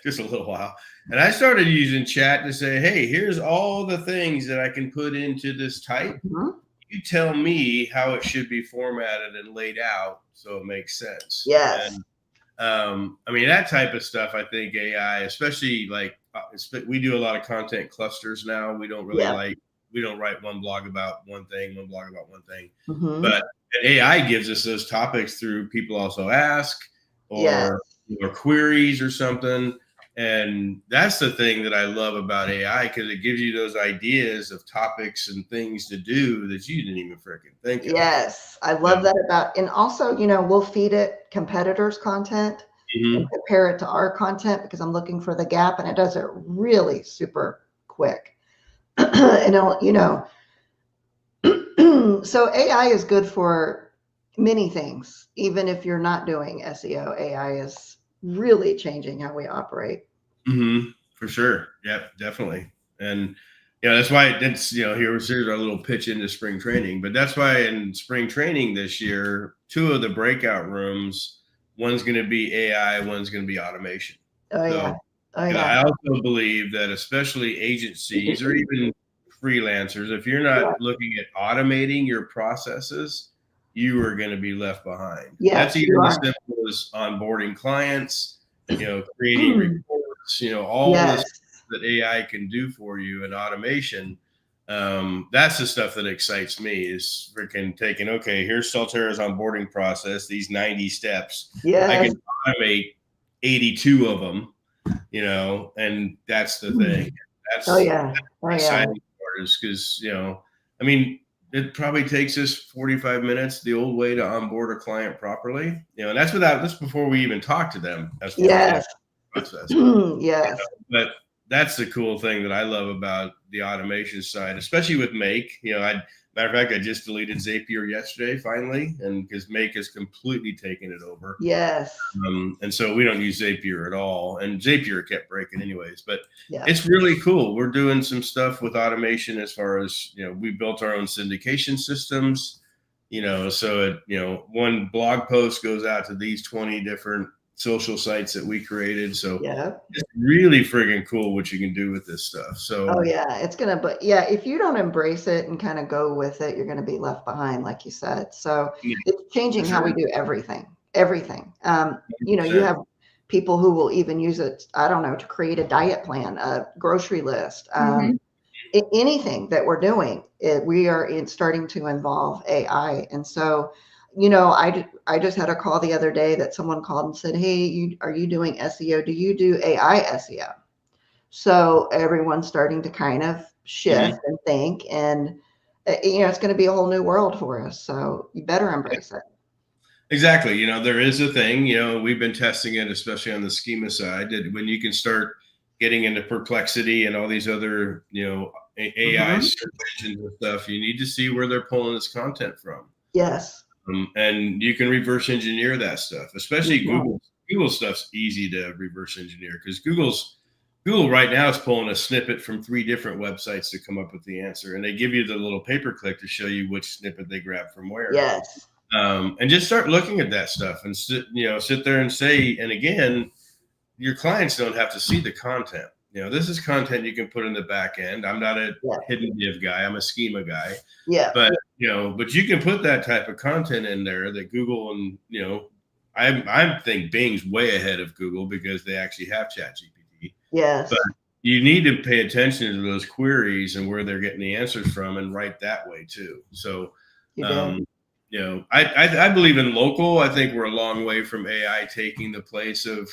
Speaker 2: just a little while. And I started using chat to say, hey, here's all the things that I can put into this type. Mm-hmm. You tell me how it should be formatted and laid out so it makes sense.
Speaker 3: Yes.
Speaker 2: And that type of stuff, I think AI, especially we do a lot of content clusters now. We don't really we don't write one blog about one thing, Mm-hmm. But AI gives us those topics through people also ask or queries or something. And that's the thing that I love about AI, because it gives you those ideas of topics and things to do that you didn't even freaking think of.
Speaker 3: Yes, I love that about, and also, we'll feed it competitors' content and compare it to our content, because I'm looking for the gap, and it does it really super quick. And so AI is good for many things. Even if you're not doing SEO, AI is really changing how we operate.
Speaker 2: For sure. Yep, definitely. And that's why it's, here's our little pitch into spring training. But that's why in spring training this year, 2 of the breakout rooms, one's going to be AI, one's going to be automation. I also believe that especially agencies or even freelancers, if you're not looking at automating your processes, you are going to be left behind. That's even as simple as onboarding clients, creating reports, all this that AI can do for you in automation. That's the stuff that excites me, is freaking taking, okay, here's Solterra's onboarding process, these 90 steps. I can automate 82 of them, and that's the thing. That's the exciting part, is because, it probably takes us 45 minutes the old way to onboard a client properly, and that's before we even talk to them. As far as the process. But that's the cool thing that I love about the automation side, especially with Make. Matter of fact, I just deleted Zapier yesterday, finally, and because Make has completely taken it over.
Speaker 3: Yes.
Speaker 2: And so we don't use Zapier at all, and Zapier kept breaking anyways. But it's really cool. We're doing some stuff with automation as far as, we built our own syndication systems. So one blog post goes out to these 20 different social sites that we created. So it's really friggin' cool what you can do with this stuff. So
Speaker 3: if you don't embrace it and kind of go with it, you're going to be left behind, like you said. So it's changing how we do everything. You have people who will even use it, I don't know, to create a diet plan, a grocery list, anything that we're doing, we are starting to involve AI. And so I just had a call the other day that someone called and said, hey, are you doing SEO? Do you do AI SEO? So everyone's starting to kind of shift and think, and it's going to be a whole new world for us. So you better embrace it.
Speaker 2: Exactly. There is a thing, we've been testing it, especially on the schema side, that when you can start getting into Perplexity and all these other, AI search engines and stuff, you need to see where they're pulling this content from.
Speaker 3: Yes.
Speaker 2: And you can reverse engineer that stuff, especially Google stuff's easy to reverse engineer, because Google right now is pulling a snippet from 3 different websites to come up with the answer. And they give you the little pay-per-click to show you which snippet they grabbed from where.
Speaker 3: Yes.
Speaker 2: And just start looking at that stuff and sit there and say, and again, your clients don't have to see the content. This is content you can put in the back end. I'm not a hidden div guy. I'm a schema guy.
Speaker 3: Yeah.
Speaker 2: But, but you can put that type of content in there that Google and, I think Bing's way ahead of Google because they actually have ChatGPT.
Speaker 3: Yes.
Speaker 2: But you need to pay attention to those queries and where they're getting the answers from and write that way too. So, I believe in local. I think we're a long way from AI taking the place of,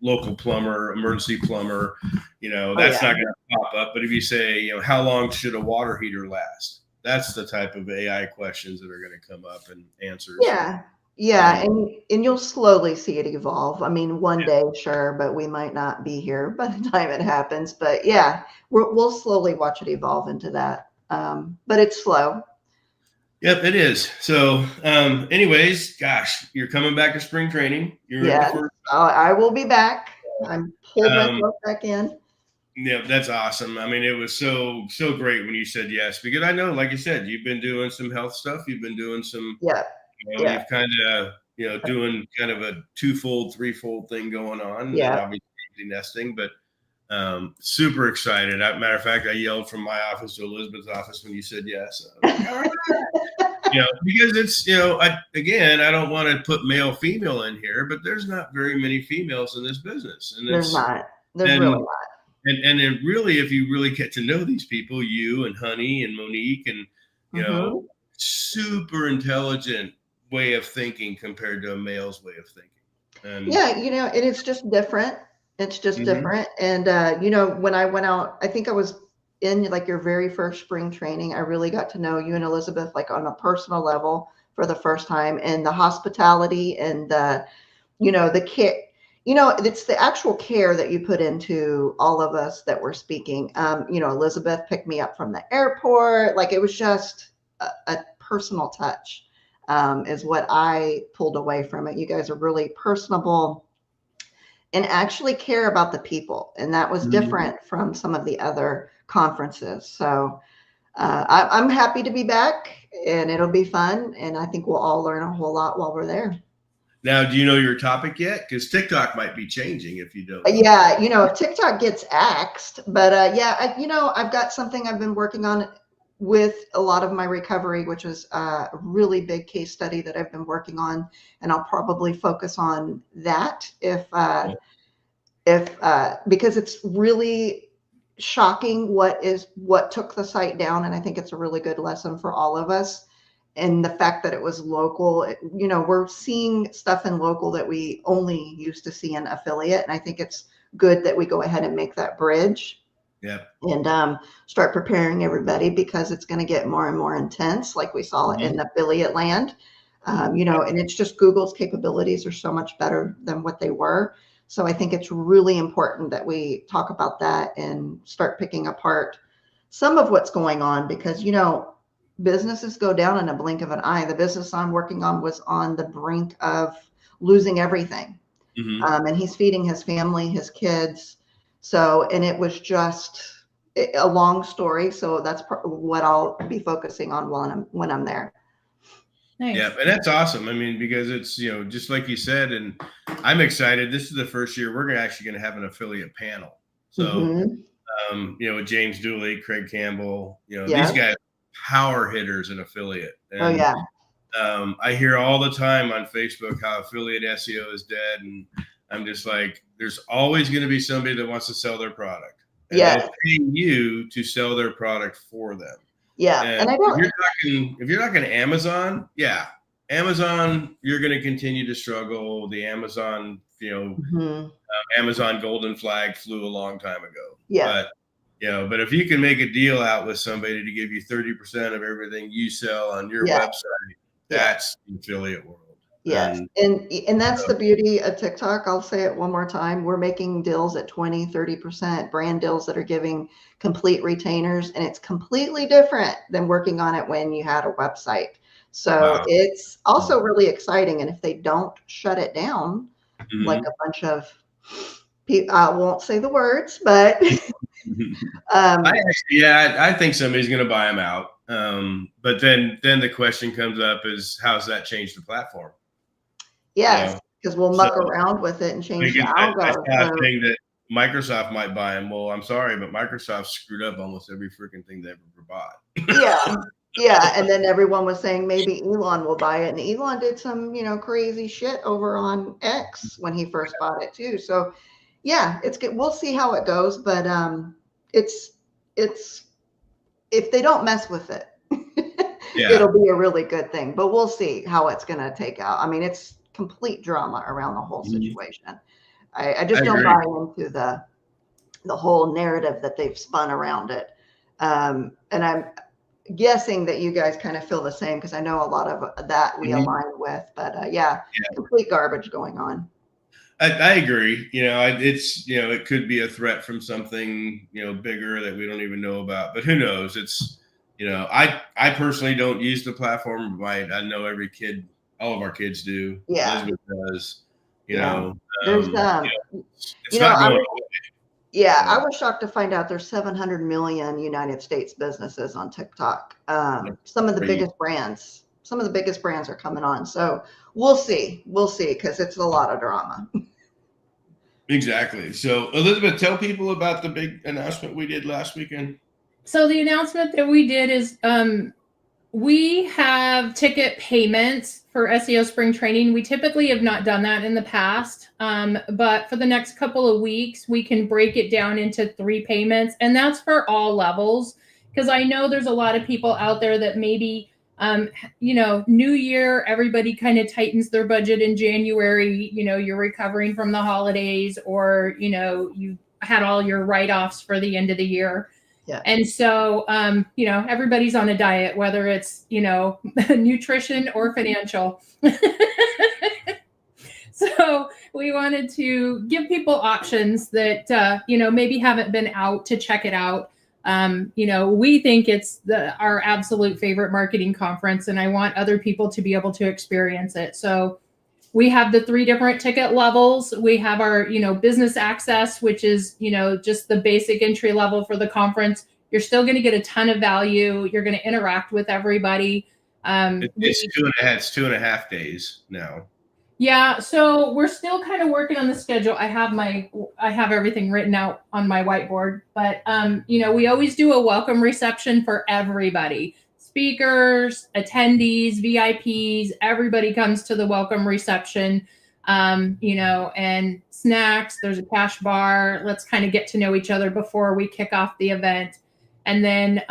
Speaker 2: local plumber, emergency plumber. That's not going to pop up. But if you say, how long should a water heater last? That's the type of AI questions that are going to come up and answers.
Speaker 3: Yeah. Yeah. And you'll slowly see it evolve. I mean, one day, sure, but we might not be here by the time it happens. But yeah, we'll slowly watch it evolve into that. But it's slow.
Speaker 2: Yep, it is. So, anyways, gosh, you're coming back to spring training.
Speaker 3: I will be back. I'm pulled myself back in.
Speaker 2: Yeah, that's awesome. I mean, it was so great when you said yes, because I know, like you said, you've been doing some health stuff. You've been doing some, you've kind of, doing kind of a 2-fold, 3-fold thing going on.
Speaker 3: Yeah.
Speaker 2: And obviously nesting, but super excited. Matter of fact, I yelled from my office to Elisabeth's office when you said yes. Because it's, I don't want to put male, female in here, but there's not very many females in this business. And
Speaker 3: there's not. There's really not.
Speaker 2: And then really, if you really get to know these people, you and Honey and Monique and, super intelligent way of thinking compared to a male's way of thinking. And
Speaker 3: and it's just different. It's just different. And, when I went out, I think I was in like your very first spring training, I really got to know you and Elisabeth, like on a personal level for the first time, and the hospitality and the care, it's the actual care that you put into all of us that were speaking. Elisabeth picked me up from the airport. Like it was just a personal touch, is what I pulled away from it. You guys are really personable and actually care about the people. And that was different from some of the other conferences. So I'm happy to be back, and it'll be fun. And I think we'll all learn a whole lot while we're there.
Speaker 2: Now, do you know your topic yet? Because TikTok might be changing if you don't.
Speaker 3: Yeah, if TikTok gets axed. But I've got something I've been working on with a lot of my recovery, which is a really big case study that I've been working on. And I'll probably focus on that because it's really shocking what took the site down. And I think it's a really good lesson for all of us. And the fact that it was local, we're seeing stuff in local that we only used to see in affiliate. And I think it's good that we go ahead and make that bridge.
Speaker 2: Yeah.
Speaker 3: And start preparing everybody, because it's going to get more and more intense, like we saw in affiliate land. And it's just Google's capabilities are so much better than what they were. So I think it's really important that we talk about that and start picking apart some of what's going on, because, businesses go down in a blink of an eye. The business I'm working on was on the brink of losing everything. And he's feeding his family, his kids. So, and it was just a long story. So that's what I'll be focusing on when I'm there.
Speaker 2: Nice. Yeah, and that's awesome. I mean, because it's, just like you said, and I'm excited. This is the first year we're actually going to have an affiliate panel. So, with James Dooley, Craig Campbell, these guys, power hitters in affiliate. And, I hear all the time on Facebook how affiliate SEO is dead. And I'm just like, there's always going to be somebody that wants to sell their product. And they'll pay you to sell their product for them.
Speaker 3: Yeah.
Speaker 2: And I don't, if you're talking Amazon, Amazon, you're going to continue to struggle. The Amazon, Amazon golden flag flew a long time ago.
Speaker 3: Yeah.
Speaker 2: But if you can make a deal out with somebody to give you 30% of everything you sell on your website, that's the affiliate world.
Speaker 3: Yes. And that's the beauty of TikTok. I'll say it one more time. We're making deals at 20, 30%, brand deals that are giving complete retainers, and it's completely different than working on it when you had a website. So it's also really exciting. And if they don't shut it down, like a bunch of people, I won't say the words, but
Speaker 2: I think somebody's going to buy them out. But then the question comes up is, how's that change the platform?
Speaker 3: Yes, because we'll muck around with it and change the algo.
Speaker 2: I think that Microsoft might buy them. Well, I'm sorry, but Microsoft screwed up almost every freaking thing they ever bought.
Speaker 3: Yeah. And then everyone was saying maybe Elon will buy it. And Elon did some, crazy shit over on X when he first bought it too. So yeah, it's good. We'll see how it goes, but it's if they don't mess with it, it'll be a really good thing. But we'll see how it's going to take out. I mean, it's complete drama around the whole situation. I just don't buy into the whole narrative that they've spun around it. And I'm guessing that you guys kind of feel the same, because I know a lot of that we align with. But complete garbage going on.
Speaker 2: I agree. It could be a threat from something, bigger that we don't even know about, but who knows? It's, I personally don't use the platform. I know all of our kids do.
Speaker 3: Yeah.
Speaker 2: Elizabeth does,
Speaker 3: There's,
Speaker 2: it's not going away.
Speaker 3: Yeah, I was shocked to find out there's 700 million United States businesses on TikTok. Some of the biggest brands are coming on. So we'll see, because it's a lot of drama.
Speaker 2: Exactly. So Elisabeth, tell people about the big announcement we did last weekend.
Speaker 1: So the announcement that we did is we have ticket payments for SEO Spring Training. We typically have not done that in the past, but for the next couple of weeks, we can break it down into 3 payments, and that's for all levels, because I know there's a lot of people out there that maybe, new year, everybody kind of tightens their budget in January, you're recovering from the holidays, or, you had all your write-offs for the end of the year.
Speaker 3: Yeah.
Speaker 1: And so, everybody's on a diet, whether it's, nutrition or financial. So we wanted to give people options that, maybe haven't been out to check it out. We think it's our absolute favorite marketing conference, and I want other people to be able to experience it. So we have the 3 different ticket levels. We have our, business access, which is, just the basic entry level for the conference. You're still going to get a ton of value. You're going to interact with everybody.
Speaker 2: It's 2.5 days now.
Speaker 1: Yeah. So we're still kind of working on the schedule. I have everything written out on my whiteboard, but, we always do a welcome reception for everybody. Speakers, attendees, VIPs, everybody comes to the welcome reception, and snacks. There's a cash bar. Let's kind of get to know each other before we kick off the event. And then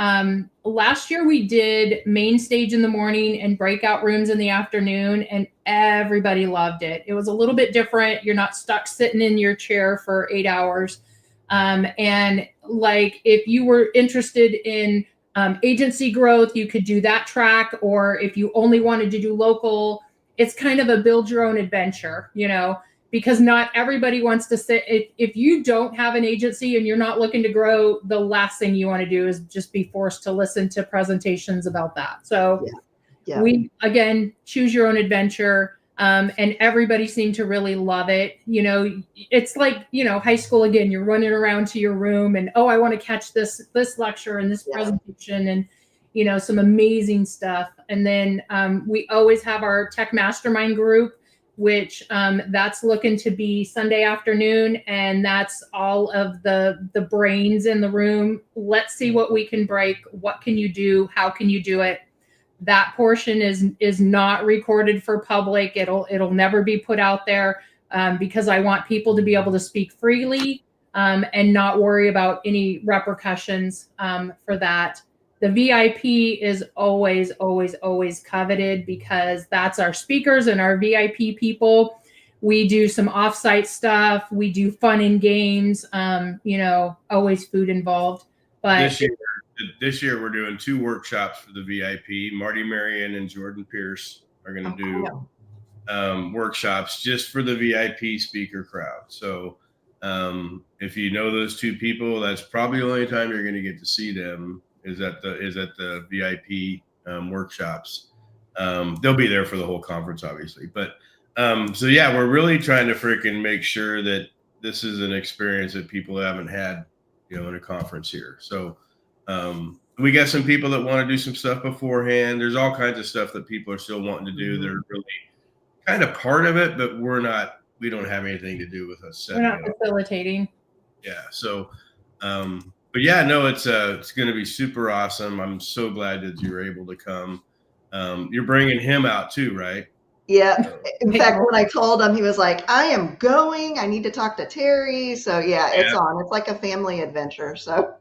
Speaker 1: last year we did main stage in the morning and breakout rooms in the afternoon, and everybody loved it. It was a little bit different. You're not stuck sitting in your chair for 8 hours. And like, if you were interested in agency growth, you could do that track, or if you only wanted to do local, it's kind of a build your own adventure, because not everybody wants to sit. If you don't have an agency and you're not looking to grow, the last thing you want to do is just be forced to listen to presentations about that. So we, again, choose your own adventure. And everybody seemed to really love it. It's like, high school again, you're running around to your room and, I want to catch this lecture and this presentation and, some amazing stuff. And then we always have our tech mastermind group, which that's looking to be Sunday afternoon. And that's all of the brains in the room. Let's see what we can break. What can you do? How can you do it? That portion is not recorded for public. It'll never be put out there because I want people to be able to speak freely and not worry about any repercussions for that. the VIP is always, always, always coveted because that's our speakers and our VIP people. We do some offsite stuff. We do fun and games, always food involved. But
Speaker 2: this year we're doing 2 workshops for the VIP. Marty Marion and Jordan Pierce are going to do workshops just for the VIP speaker crowd. So if you know those 2 people, that's probably the only time you're going to get to see them is at the VIP workshops. They'll be there for the whole conference, obviously. But so yeah, we're really trying to freaking make sure that this is an experience that people haven't had, in a conference here. So we got some people that want to do some stuff beforehand. There's all kinds of stuff that people are still wanting to do. They're really kind of part of it, but we don't have anything to do with us.
Speaker 1: We're not facilitating.
Speaker 2: Yeah. So, but yeah, no, it's going to be super awesome. I'm so glad that you were able to come. You're bringing him out too, right?
Speaker 3: Yeah. In fact, when I told him, he was like, I am going. I need to talk to Terry. So yeah, it's on. It's like a family adventure. So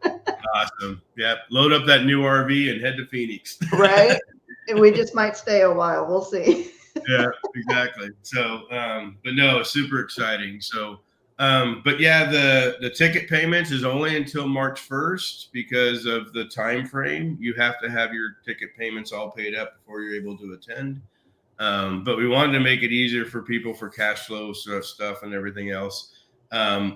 Speaker 2: awesome. Yeah. Load up that new RV and head to Phoenix.
Speaker 3: Right. We just might stay a while. We'll see.
Speaker 2: Yeah, exactly. So, but no, super exciting. So, but yeah, the ticket payments is only until March 1st because of the time frame. You have to have your ticket payments all paid up before you're able to attend. But we wanted to make it easier for people for cash flow stuff and everything else.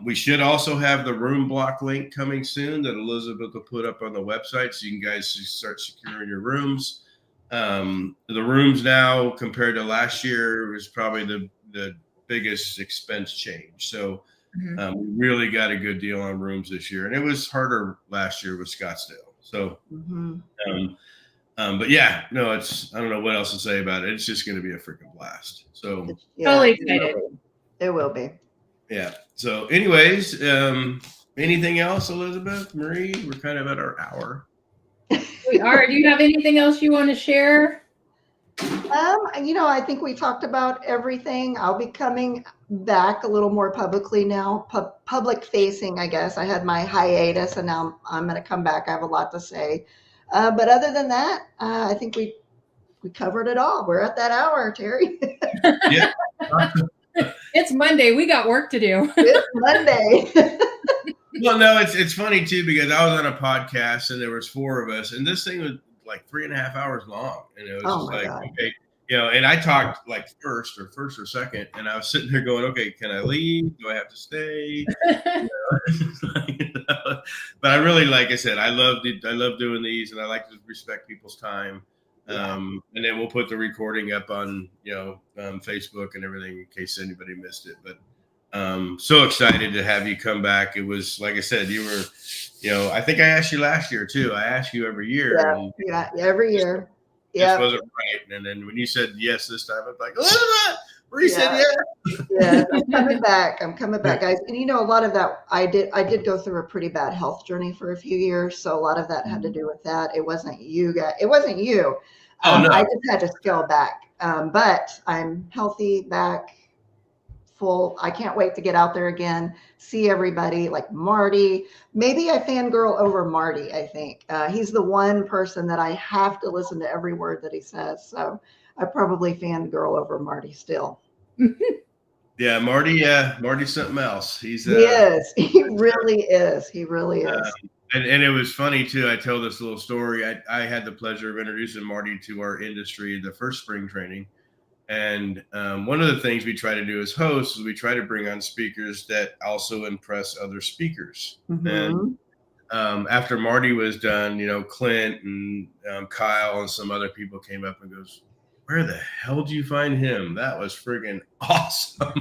Speaker 2: We should also have the room block link coming soon that Elisabeth will put up on the website so you guys start securing your rooms. The rooms now compared to last year was probably the biggest expense change. So we really got a good deal on rooms this year, and it was harder last year with Scottsdale. So, but yeah, no, I don't know what else to say about it. It's just going to be a freaking blast. So
Speaker 1: totally excited.
Speaker 3: It will be.
Speaker 2: Yeah. So anyways, anything else, Elisabeth, Marie? We're kind of at our hour.
Speaker 1: We are. Do you have anything else you want to share?
Speaker 3: I think we talked about everything. I'll be coming back a little more publicly now, public facing, I guess. I had my hiatus and now I'm going to come back. I have a lot to say. But other than that, I think we covered it all. We're at that hour, Terry.
Speaker 2: Yeah.
Speaker 1: It's Monday. We got work to do.
Speaker 3: It's Monday.
Speaker 2: Well, no, it's funny too, because I was on a podcast and there was 4 of us and this thing was like 3.5 hours long. And it was God. Okay, and I talked like first or second, and I was sitting there going, okay, can I leave? Do I have to stay? But I really, like I said, I love doing these and I like to respect people's time. And then we'll put the recording up on, Facebook and everything in case anybody missed it. But so excited to have you come back. It was, like I said, you were, I think I asked you last year too. I ask you every year.
Speaker 3: Yeah, every year.
Speaker 2: This wasn't right. And then when you said yes this time, I was like, Elisabeth, Marie said yes.
Speaker 3: Yeah, I'm coming back, guys. And a lot of that, I did go through a pretty bad health journey for a few years. So a lot of that had to do with that. It wasn't you guys. It wasn't you.
Speaker 2: Oh, no.
Speaker 3: I just had to scale back. But I'm healthy, back, full. I can't wait to get out there again, see everybody, like Marty. Maybe I fangirl over Marty, I think. He's the one person that I have to listen to every word that he says. So I probably fangirl over Marty still.
Speaker 2: Yeah, Marty's something else. He
Speaker 3: is. He really is. He really is.
Speaker 2: And it was funny too. I tell this little story. I had the pleasure of introducing Marty to our industry, the first spring training. And one of the things we try to do as hosts is we try to bring on speakers that also impress other speakers. And after Marty was done, Clint and Kyle and some other people came up and goes, where the hell did you find him? That was friggin' awesome.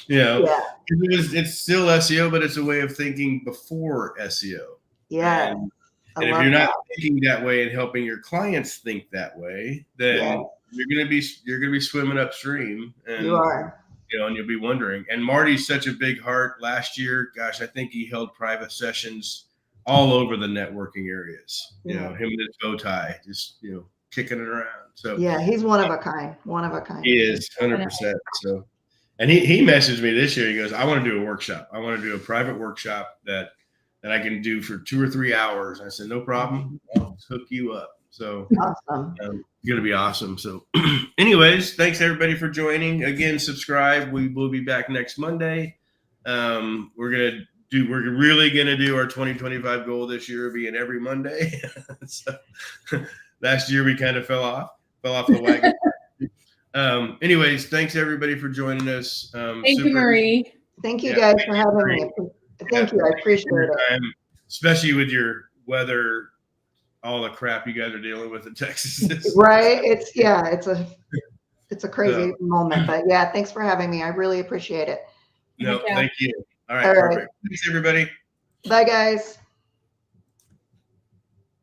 Speaker 2: It's still SEO, but it's a way of thinking before SEO.
Speaker 3: Yeah.
Speaker 2: And if you're not thinking that way and helping your clients think that way, then you're gonna be swimming upstream. And
Speaker 3: you are.
Speaker 2: And you'll be wondering. And Marty's such a big heart. Last year, gosh, I think he held private sessions all over the networking areas. Him and his bow tie, just kicking it around. So
Speaker 3: yeah, he's one of a kind. One of a kind.
Speaker 2: He is 100%. So, and he messaged me this year. He goes, I want to do a workshop. I want to do a private workshop that that I can do for 2 or 3 hours. I said, no problem. I'll hook you up. So
Speaker 3: Awesome.
Speaker 2: it's going to be awesome. So anyways, thanks everybody for joining. Again, subscribe. We will be back next Monday. We're really going to do our 2025 goal this year being every Monday. So, last year we kind of fell off the wagon. Anyways, thanks everybody for joining us.
Speaker 1: Thank you, Marie.
Speaker 3: Thank you guys for having me. Thank you. I appreciate it.
Speaker 2: Especially with your weather, all the crap you guys are dealing with in Texas.
Speaker 3: Right. It's a crazy moment, but yeah, thanks for having me. I really appreciate it.
Speaker 2: No, thank you. All right.
Speaker 3: All right.
Speaker 2: Perfect. Thanks everybody.
Speaker 3: Bye guys.